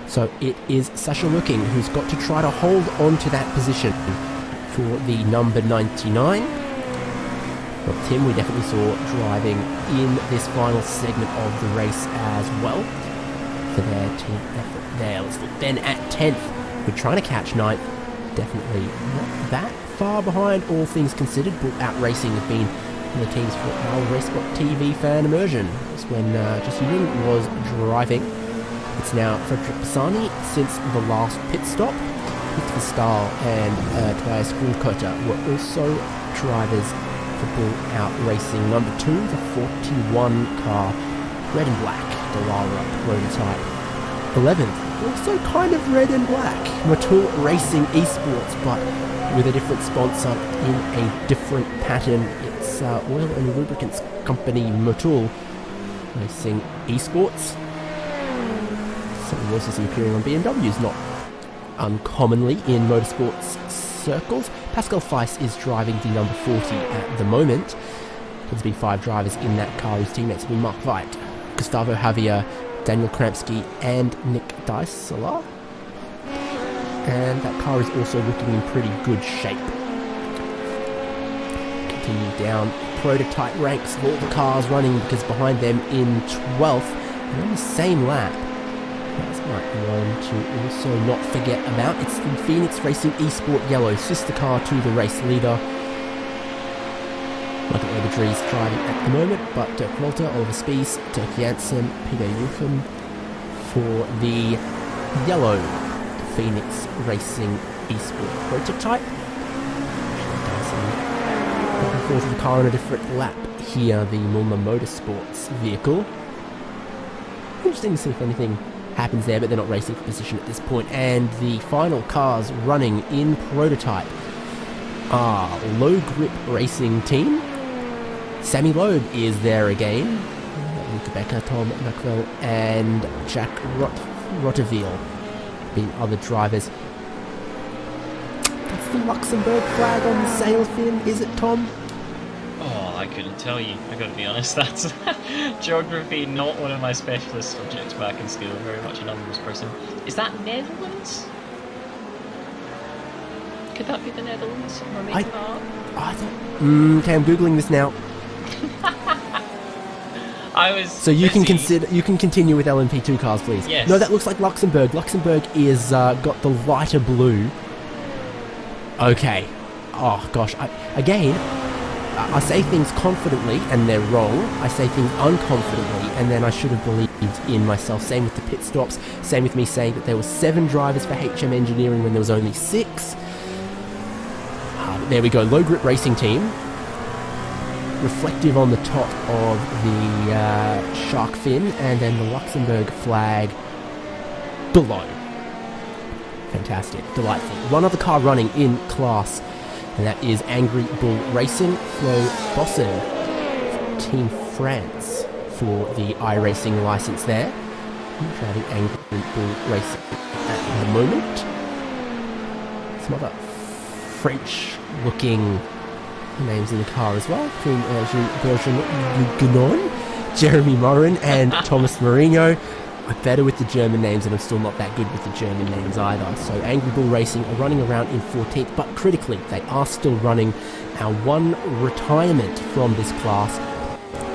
So it is Sasha Looking who's got to try to hold on to that position for the number 99. Well, Tim we definitely saw driving in this final segment of the race as well for their team effort there. Let's look then at 10th. We're trying to catch 9th. Definitely not that far behind, all things considered. Bull Out Racing have been the teams for our Racesport TV fan immersion. That's when Justin Young was driving. It's now Frederick Pisani since the last pit stop. Christopher Stahl and Tobias Grundkotter were also drivers for Bull Out Racing. Number 2, the 41 car, red and black, Dallara prototype. 11th, also kind of red and black, Motul Racing Esports, but with a different sponsor in a different pattern. It's oil and lubricants company Motul Racing Esports. So we also see appearing on BMWs, not uncommonly in motorsports circles. Pascal Feiss is driving the number 40 at the moment. There's been 5 drivers in that car. His teammates have been Mark Veit, Gustavo Javier, Daniel Kramsky and Nick Dysela. And that car is also looking in pretty good shape. Continue down prototype ranks of all the cars running, because behind them in 12th and on the same lap, that's one to also not forget about. It's the Phoenix Racing Esport Yellow, sister car to the race leader. Michael Oberdries driving at the moment, but Dirk Walter, Oliver Spies, Dirk Janssen, Peter Juchem for the yellow Phoenix Racing Esport prototype. Looking forward to the car on a different lap here, the Mühlner Motorsports vehicle. Interesting to see if anything happens there, but they're not racing for position at this point. And the final cars running in prototype are Low Grip Racing Team. Sammy Loeb is there again. Luca Becker, Tom McWell, and Jack Rotterville being other drivers. That's the Luxembourg flag on the sail fin, is it, Tom? Oh, I couldn't tell you. I gotta be honest, that's geography, not one of my specialist subjects back in school. Very much a numbers person. Is that Netherlands? Could that be the Netherlands? Am I making that up? I thought. Okay, I'm googling this now. I was. So you can consider. You can continue with LMP2 cars, please. Yes. No, that looks like Luxembourg. Luxembourg is got the lighter blue. Okay. Oh gosh. I say things confidently and they're wrong. I say things unconfidently and then I should have believed in myself. Same with the pit stops. Same with me saying that there were 7 drivers for HM Engineering when there was only 6. There we go. Low Grip Racing Team. Reflective on the top of the shark fin, and then the Luxembourg flag below. Fantastic. Delightful. One other car running in class, and that is Angry Bull Racing. Flo Bossen, Team France, for the iRacing license there. Driving Angry Bull Racing at the moment. Some other French-looking names in the car as well, between Jean-Bergeron, Jeremy Morin and Thomas Marino. I'm better with the German names and I'm still not that good with the German names either. So Angry Bull Racing are running around in 14th, but critically they are still running our one retirement from this class,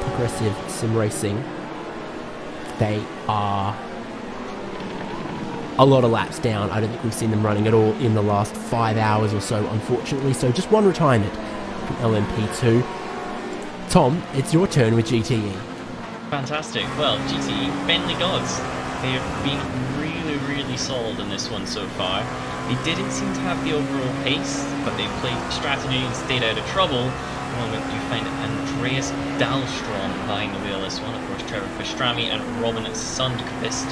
Progressive Sim Racing. They are a lot of laps down. I don't think we've seen them running at all in the last 5 hours or so, unfortunately. So just one retirement from LMP2. Tom, it's your turn with GTE. Fantastic. Well, GTE, Bentley Gods. They have been really solid in this one so far. They didn't seem to have the overall pace, but they played strategy and stayed out of trouble. At the moment, you find Andreas Dahlstrom behind the wheel this one. Of course, Trevor Pastrami and Robin Sundqvist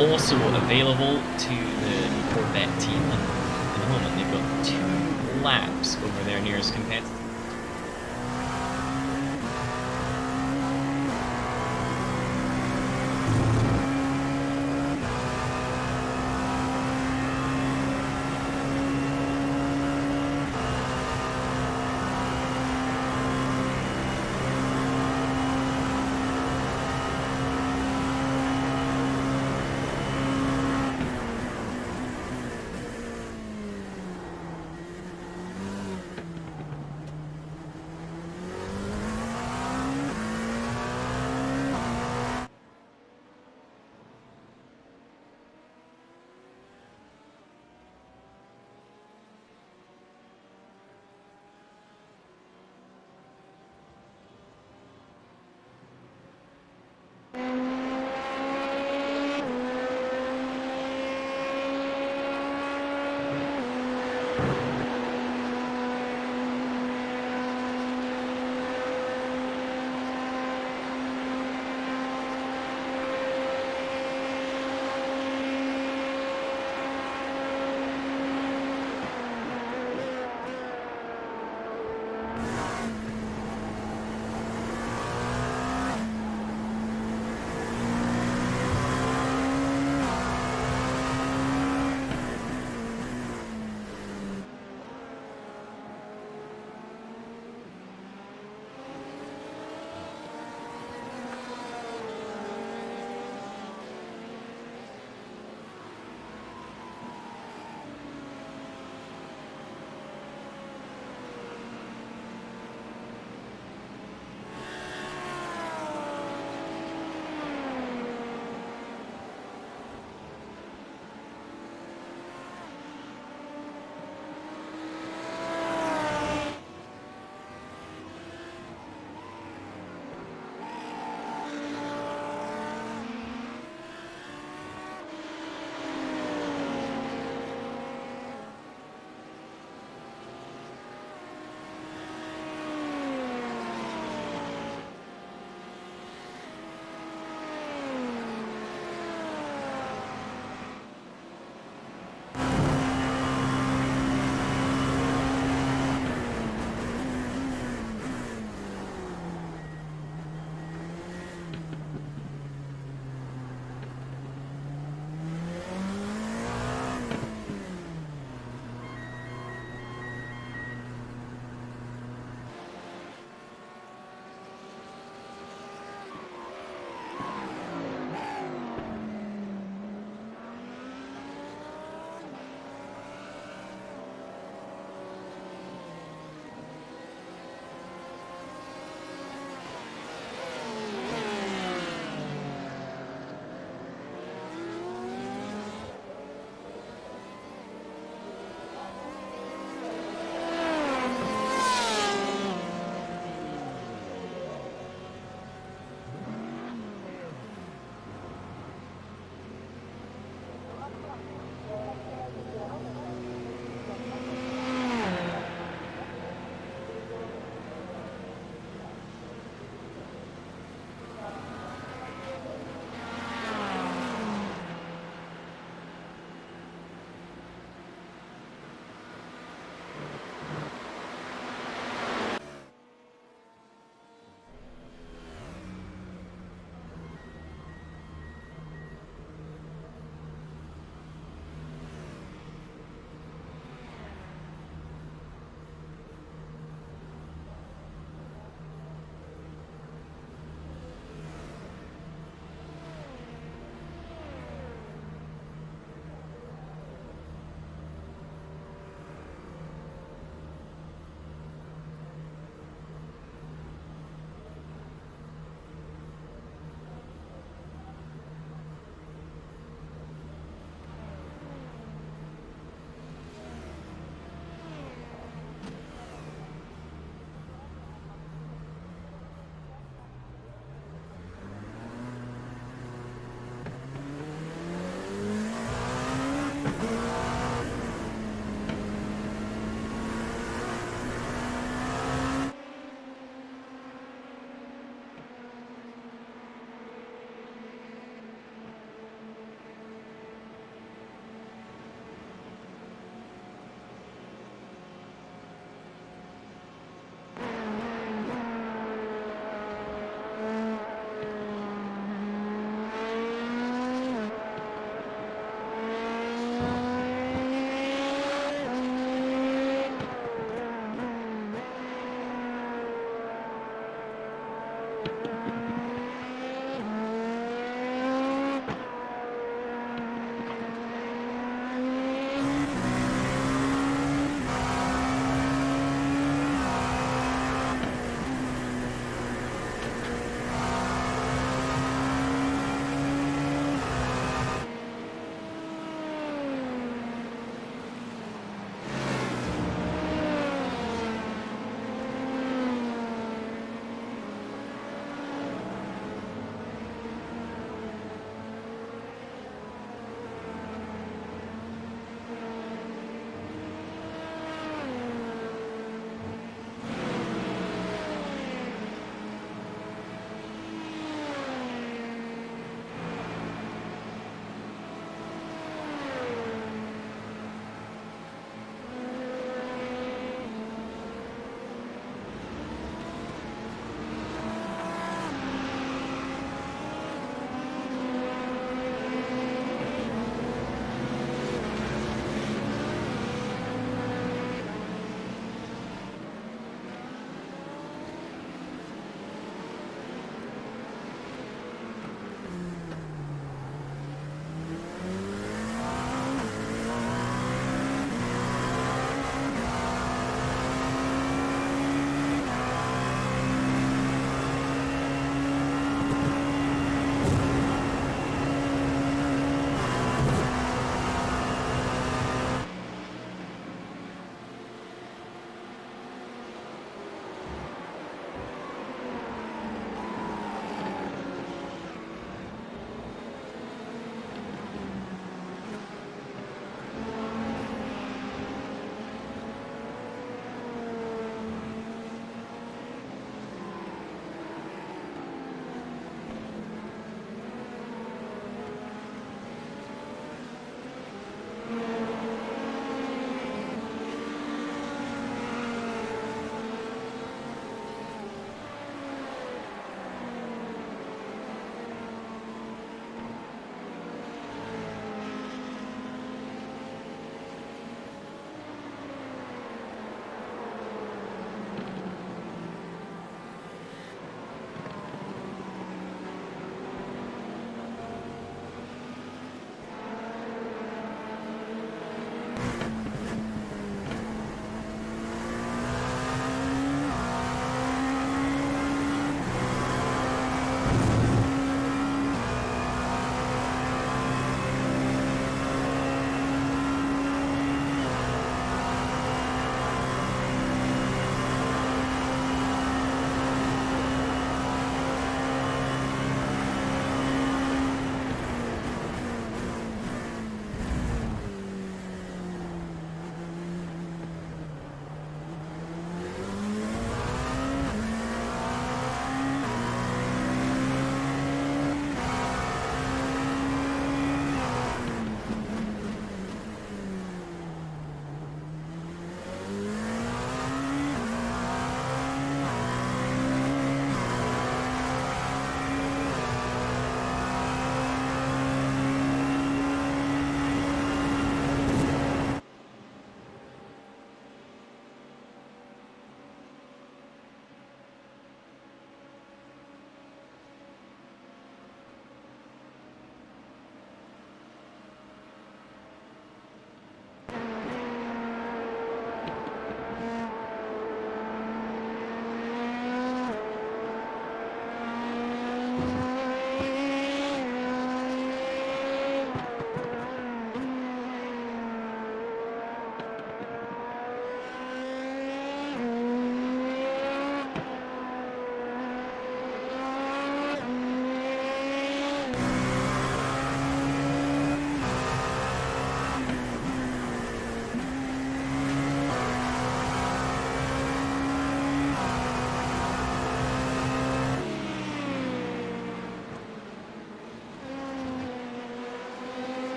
also available to the Corvette team. And at the moment, they've got 2 laps over their nearest competitor.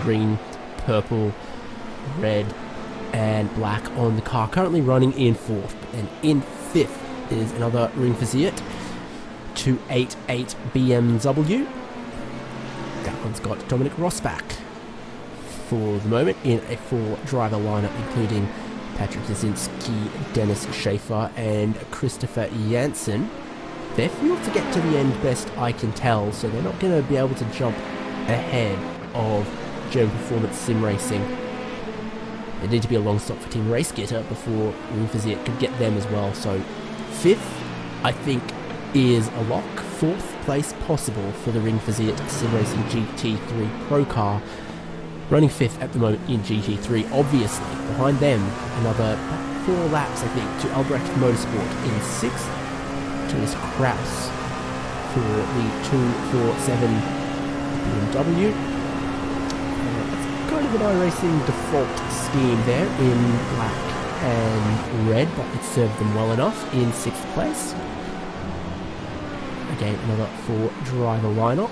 green, purple, red, and black on the car. Currently running in fourth, and in fifth is another Ring Fiat 288 BMW. That one's got Dominic Rosbach. for the moment in a four-driver lineup, including Patrick Jasinski, Dennis Schaefer, and Christopher Janssen. They're fueled to get to the end, best I can tell, so they're not going to be able to jump ahead of German Performance Sim Racing. There need to be a long stop for Team RaceGetter before Ringfazit could get them as well. So 5th, I think, is a lock. 4th place possible for the Ringfazit Sim Racing GT3 Pro car. Running 5th at the moment in GT3, obviously. Behind them, another 4 laps, I think, to Albrecht Motorsport in 6th. Thomas Kraus for the 247 BMW. That's kind of an iRacing default scheme there in black and red, but it served them well enough in 6th place. Again, another 4-driver lineup.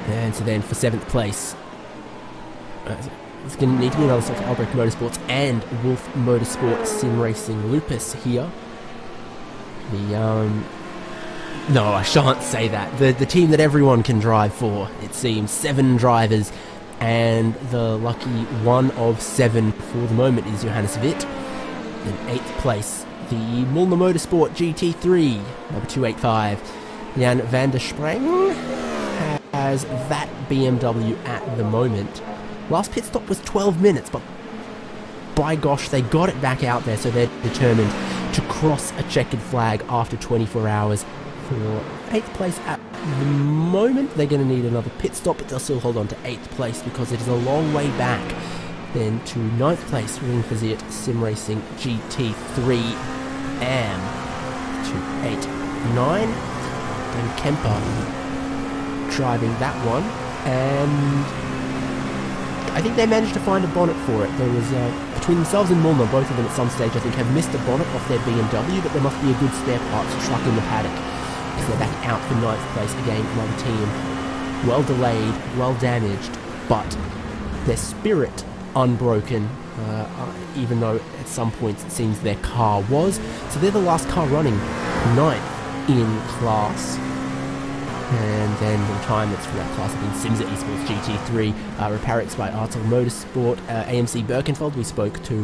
And so then for 7th place, it's going to need to be another stop for Albrecht Motorsports and Wolf Motorsport Sim Racing Lupus here. No, I shan't say that. The team that everyone can drive for, it seems. 7 drivers, and the lucky one of 7 for the moment is Johannes Witt. In 8th place, the Mühlner Motorsport GT3, number 285. Jan van der Spreng has that BMW at the moment. Last pit stop was 12 minutes, but by gosh, they got it back out there, so they're determined to cross a checkered flag after 24 hours. For 8th place at the moment, they're going to need another pit stop, but they'll still hold on to 8th place because it is a long way back. Then to 9th place, Ringfazit Sim Racing GT3 AM. To 8, 9, and Kemper driving that one, and I think they managed to find a bonnet for it. There was, between themselves and Mühlner, both of them at some stage, I think, have missed a bonnet off their BMW, but there must be a good spare parts truck in the paddock, because they're back out for 9th place again, another team. Well delayed, well damaged, but their spirit unbroken, even though at some points it seems their car was. So they're the last car running, 9th in class. And then the time that's for that class have been Simsa Esports GT3, Reparix by Artel Motorsport, AMC Birkenfeld. We spoke to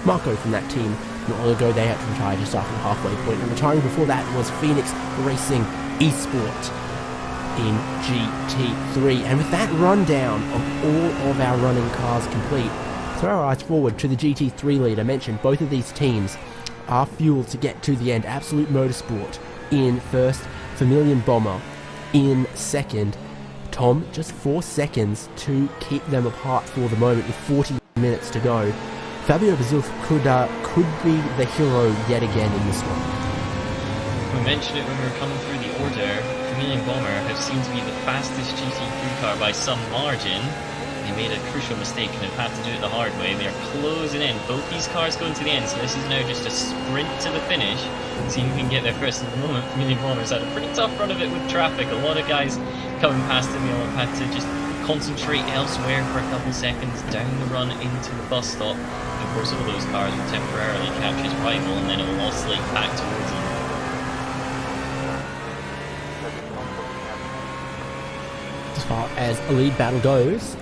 Marco from that team not long ago. They had to retire just after the halfway point, and retiring before that was Phoenix Racing Esport in GT3. And with that rundown of all of our running cars complete, throw our eyes forward to the GT3 lead. I mentioned both of these teams are fueled to get to the end. Absolute Motorsport in first, Vermilion Bomber in second. Tom, just 4 seconds to keep them apart for the moment with 40 minutes to go. Fabio Bazuf could be the hero yet again in this one. We mentioned it when we were coming through the order. Vermilion Bomber have seemed to be the fastest GT3 car by some margin. They made a crucial mistake and have had to do it the hard way. They are closing in. Both these cars going to the end, so this is now just a sprint to the finish. See who can get there first. At the moment, Vermilion Bomber's had a pretty tough run of it with traffic. A lot of guys coming past him. They all have had to just concentrate elsewhere for a couple seconds down the run into the bus stop. And of course, all those cars will temporarily catch his rival, and then it will oscillate back towards him. As far as a lead battle goes,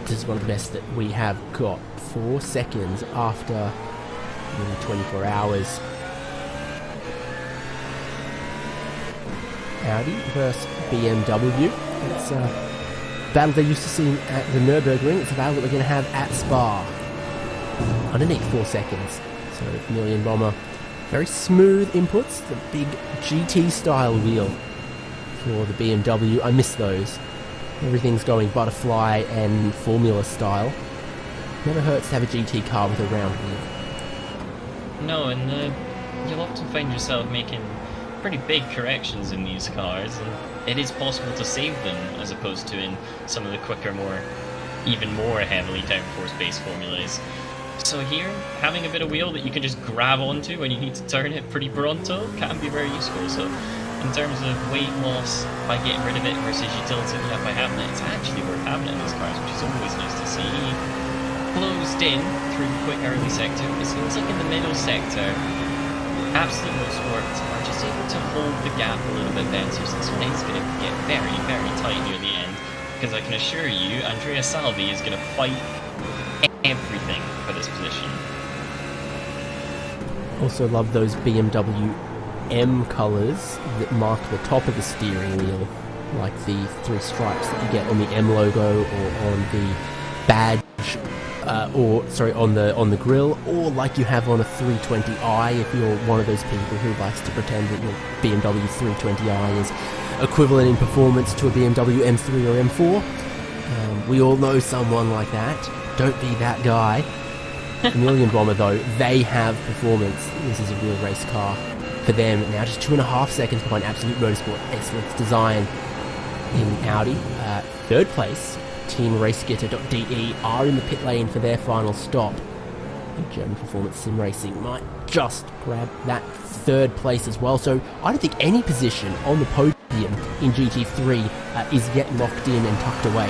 this is one of the best that we have got. 4 seconds after nearly 24 hours. Audi versus BMW. It's a battle they're used to seeing at the Nürburgring. It's a battle that we're going to have at Spa. Underneath 4 seconds. So Vermilion Bomber, very smooth inputs. The big GT style wheel for the BMW. I miss those. Everything's going butterfly and formula style. Never hurts to have a GT car with a round wheel. No, and you'll often find yourself making pretty big corrections in these cars, and it is possible to save them as opposed to in some of the quicker, even more heavily downforce-based formulas. So here, having a bit of wheel that you can just grab onto when you need to turn it pretty pronto can be very useful. So in terms of weight loss by getting rid of it versus utility by having it, it's actually worth having it in these cars, which is always nice to see. Closed in through the quick early sector. It seems like in the middle sector, Absolute Motorsport are just able to hold the gap a little bit better, so this one is going to get very, very tight near the end. because I can assure you, Andrea Salvi is going to fight everything for this position. Also love those BMW M colours that mark the top of the steering wheel, like the 3 stripes that you get on the M logo or on the badge, on the grille, or like you have on a 320i if you're one of those people who likes to pretend that your BMW 320i is equivalent in performance to a BMW M3 or M4. We all know someone like that. Don't be that guy. Chameleon Bomber, though, they have performance. This is a real race car for them. Now just 2.5 seconds behind Absolute Motorsport. Excellent design in Audi. Third place, Team RaceGetter.de are in the pit lane for their final stop. And German Performance Sim Racing might just grab that third place as well. So I don't think any position on the podium in GT3 is yet locked in and tucked away.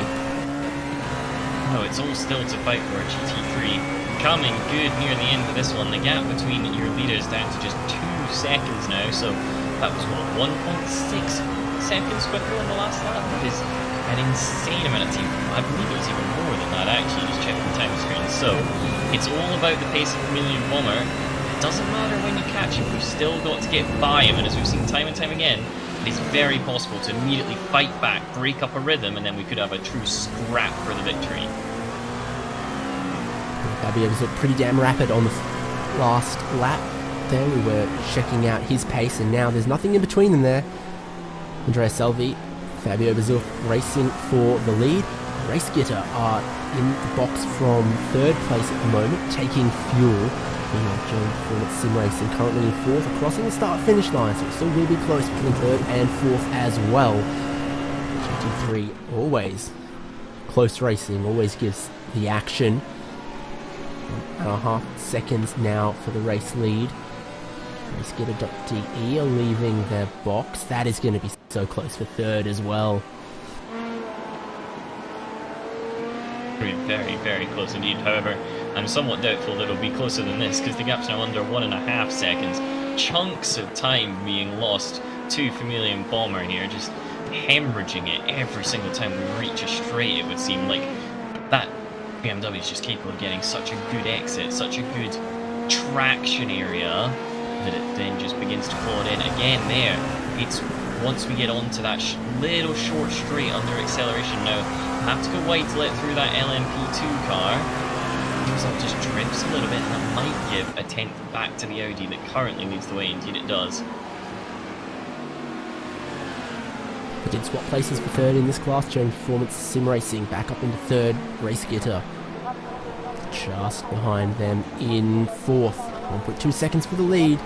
No, it's all still to fight for a GT3. Coming good near the end of this one. The gap between your leaders down to just 2 seconds now. So that was what, 1.6 seconds quicker than the last lap. That is an insane amount of time. I believe it was even more than that actually, just checking the time screen. So it's all about the pace of Chameleon Bomber. It doesn't matter when you catch him, we've still got to get by him, and as we've seen time and time again, it's very possible to immediately fight back, break up a rhythm, and then we could have a true scrap for the victory. Fabio was pretty damn rapid on the last lap there. We were checking out his pace, and now there's nothing in between them there. Andrea Salvi, Fabio Bazoof racing for the lead. RaceGetter are in the box from third place at the moment, taking fuel. German Performance Sim Racing currently in fourth, crossing the start-finish line, so it still will be close between third and fourth as well. GT3 always close racing, always gives the action. 1.5 seconds now for the race lead. RaceGetter.de are leaving their box. That is going to be so close for third as well. Very, very close indeed. However, I'm somewhat doubtful that it'll be closer than this because the gap's now under 1.5 seconds. Chunks of time being lost to Chameleon Bomber here, just hemorrhaging it every single time we reach a straight, it would seem like. That BMW is just capable of getting such a good exit, such a good traction area, that it then just begins to claw it in again there. It's once we get onto that little short straight under acceleration now, have to go wide to let through that LMP2 car. Feels like just drifts a little bit, and that might give a 10th back to the Audi that currently leads the way. Indeed it does. But did swap places for third in this class. German Performance Sim Racing back up into third. RaceGetter just behind them in fourth. 1.2 seconds for the lead.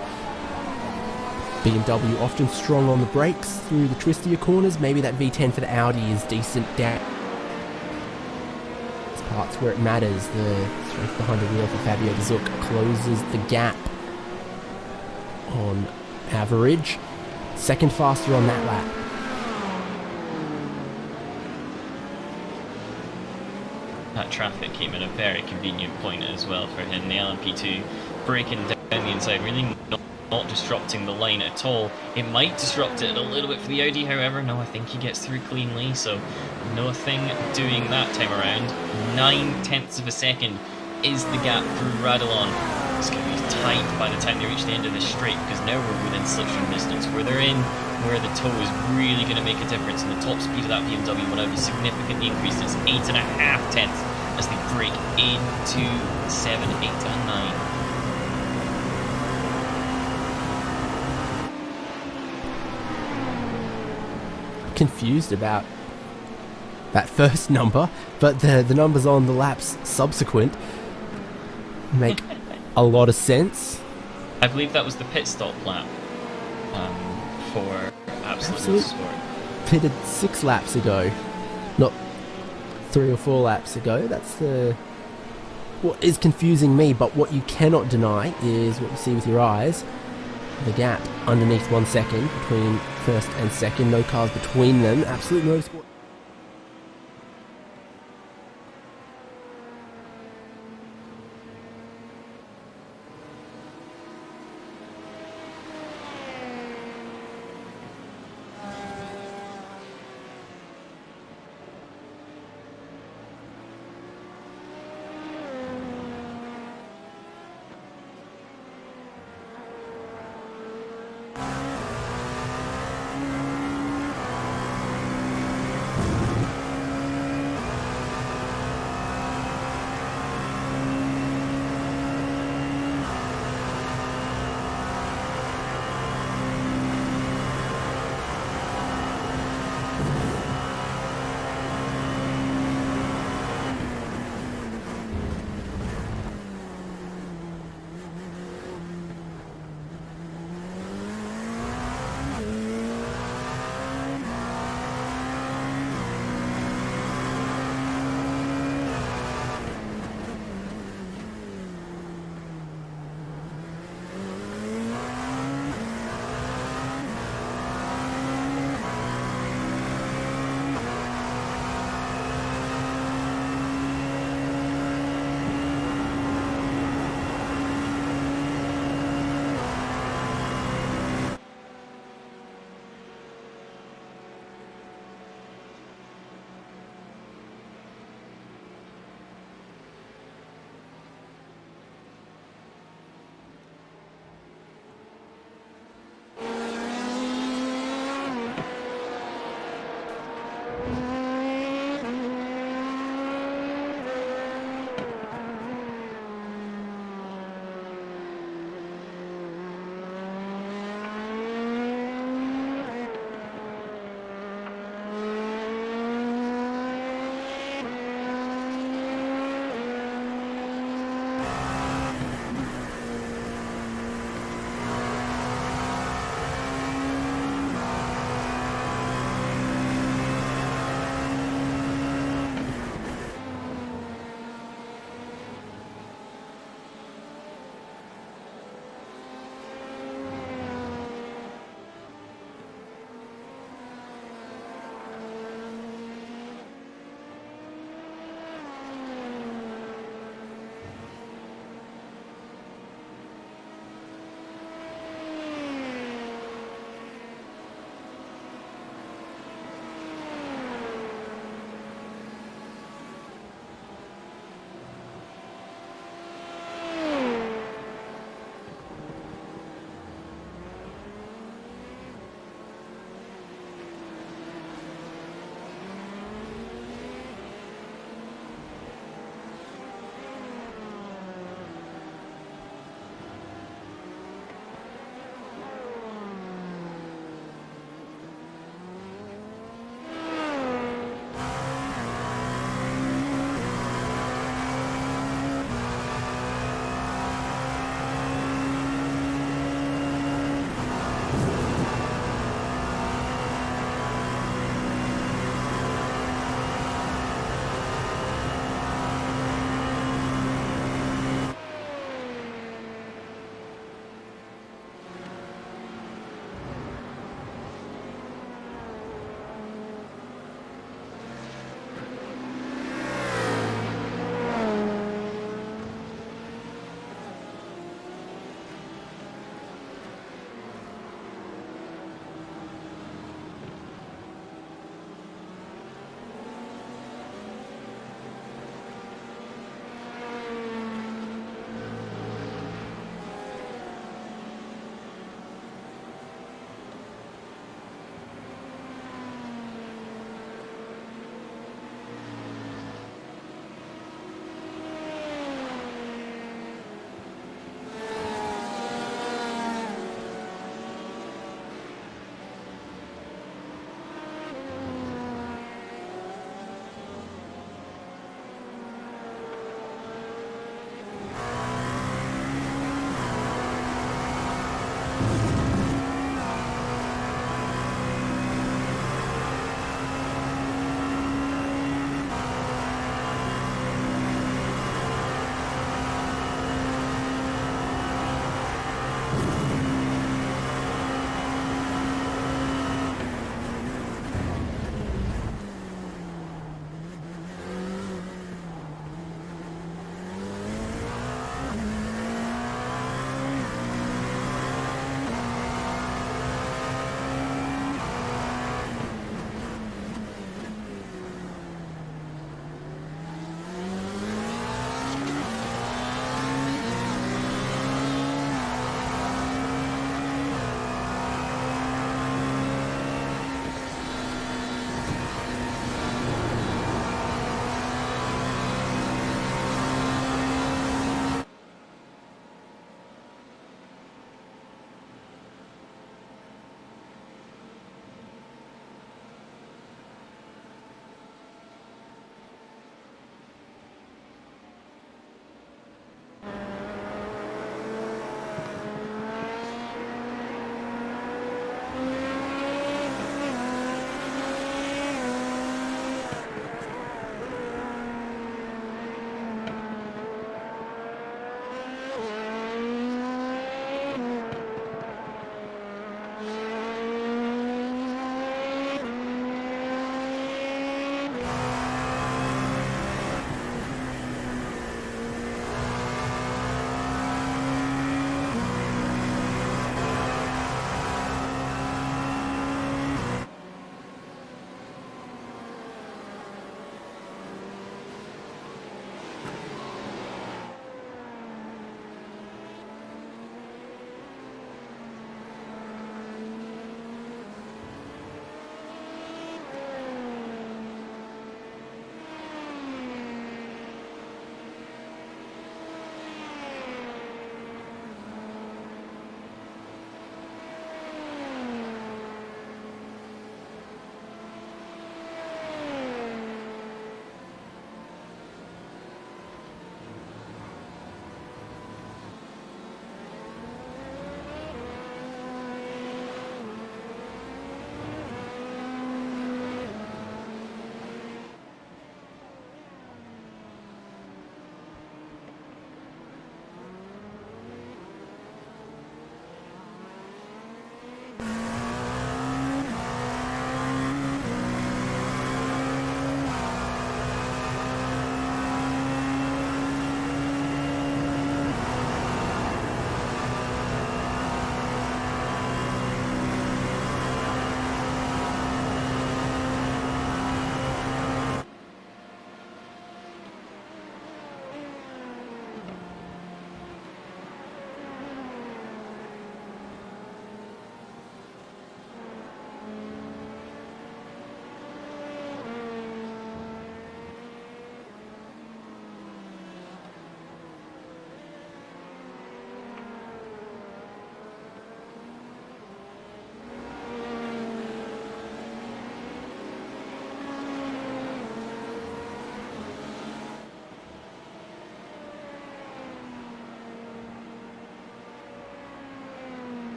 BMW often strong on the brakes through the twistier corners. Maybe that V10 for the Audi is decent down. It's parts where it matters. The strength behind the wheel for Fabio Bazoof closes the gap on average. Second faster on that lap. That traffic came at a very convenient point as well for him. The LMP2 breaking down the inside, really not disrupting the line at all. It might disrupt it a little bit for the Audi, however. No, I think he gets through cleanly, so nothing doing that time around. 9/10 of a second is the gap through Radulon. It's going to be tight by the time they reach the end of this straight, because now we're within slipstream distance. Where they're in, where the toe is really going to make a difference, and the top speed of that BMW will now be significantly increased. It's 8.5 tenths as they break into 7, 8 and 9. Confused about that first number, but the numbers on the laps subsequent make a lot of sense. I believe that was the pit stop lap for Absolute Motorsport. Pitted 6 laps ago, not 3 or 4 laps ago. That's what is confusing me, but what you cannot deny is what you see with your eyes. The gap underneath 1 second between first and second, no cars between them. Absolute Motorsport.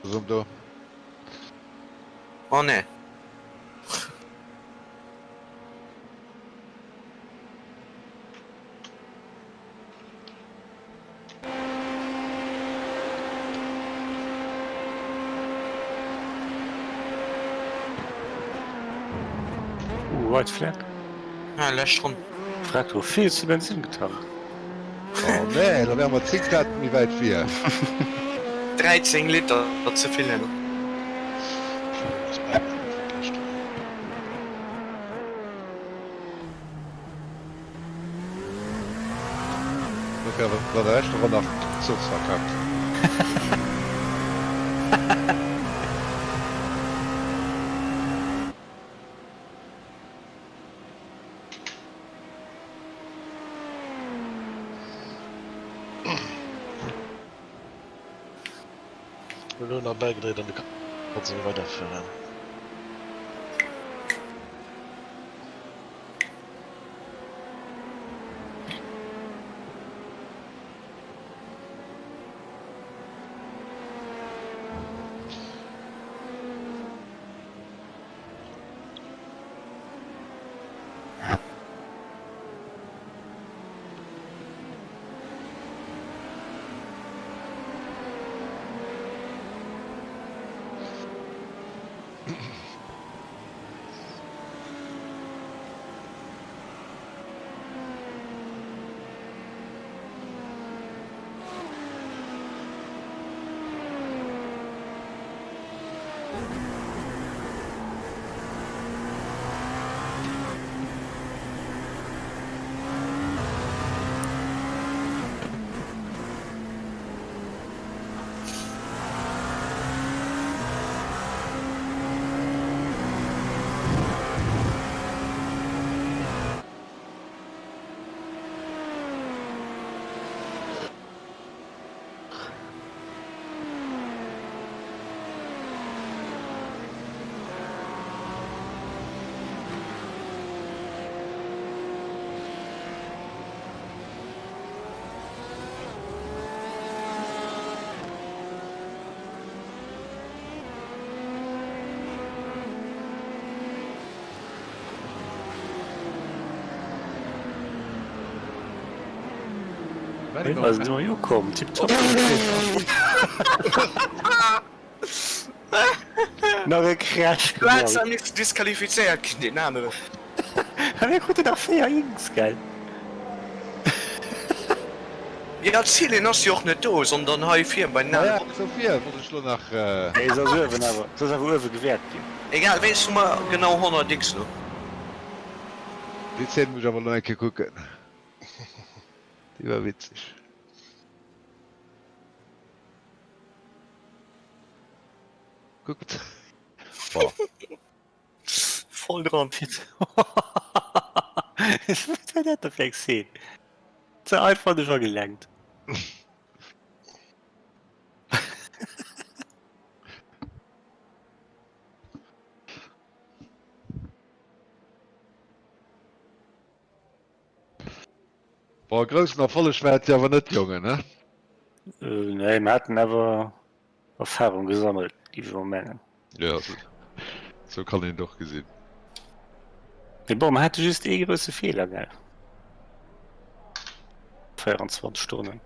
Warum du? Oh ne. White Flag. Ja, lässt schon. Fragt, wo viel zu Benzin getankt? Oh nee, da wären wir 10 Grad wie weit wir. 13 Liter zu viel. Okay, war der erste Runde nach Zug verkackt. Nur noch beigedreht und kannst du weiterführen. Was nur hier kommen, tipptopp. Noch ein Crash. Du hast ja nichts disqualifiziert, den Namen. Wir konnten nach 4 Ings, geil. Ja, Ziele hast du auch nicht da, sondern H4 bei Ja, ja, Namen. so viel, wurde ich nur nach. Ey, so Öwen aber. Das ist aber Öwen gewährt. Egal, weißt du mal genau 100 Dix noch. Die 10 muss ich aber noch ein bisschen gucken. Die war witzig. Guckt. Boah. Voll dran. Das wird ja nicht perfekt sehen. So einfach nicht schon gelangt. Boah, groß nach volle Schmerz, ja, aber nicht Junge, ne? Nee, wir hatten aber Erfahrung gesammelt, die wir meinen. Ja, so kann ich ihn doch gesehen. Man hatte just größte Fehler, gell? 24 Stunden.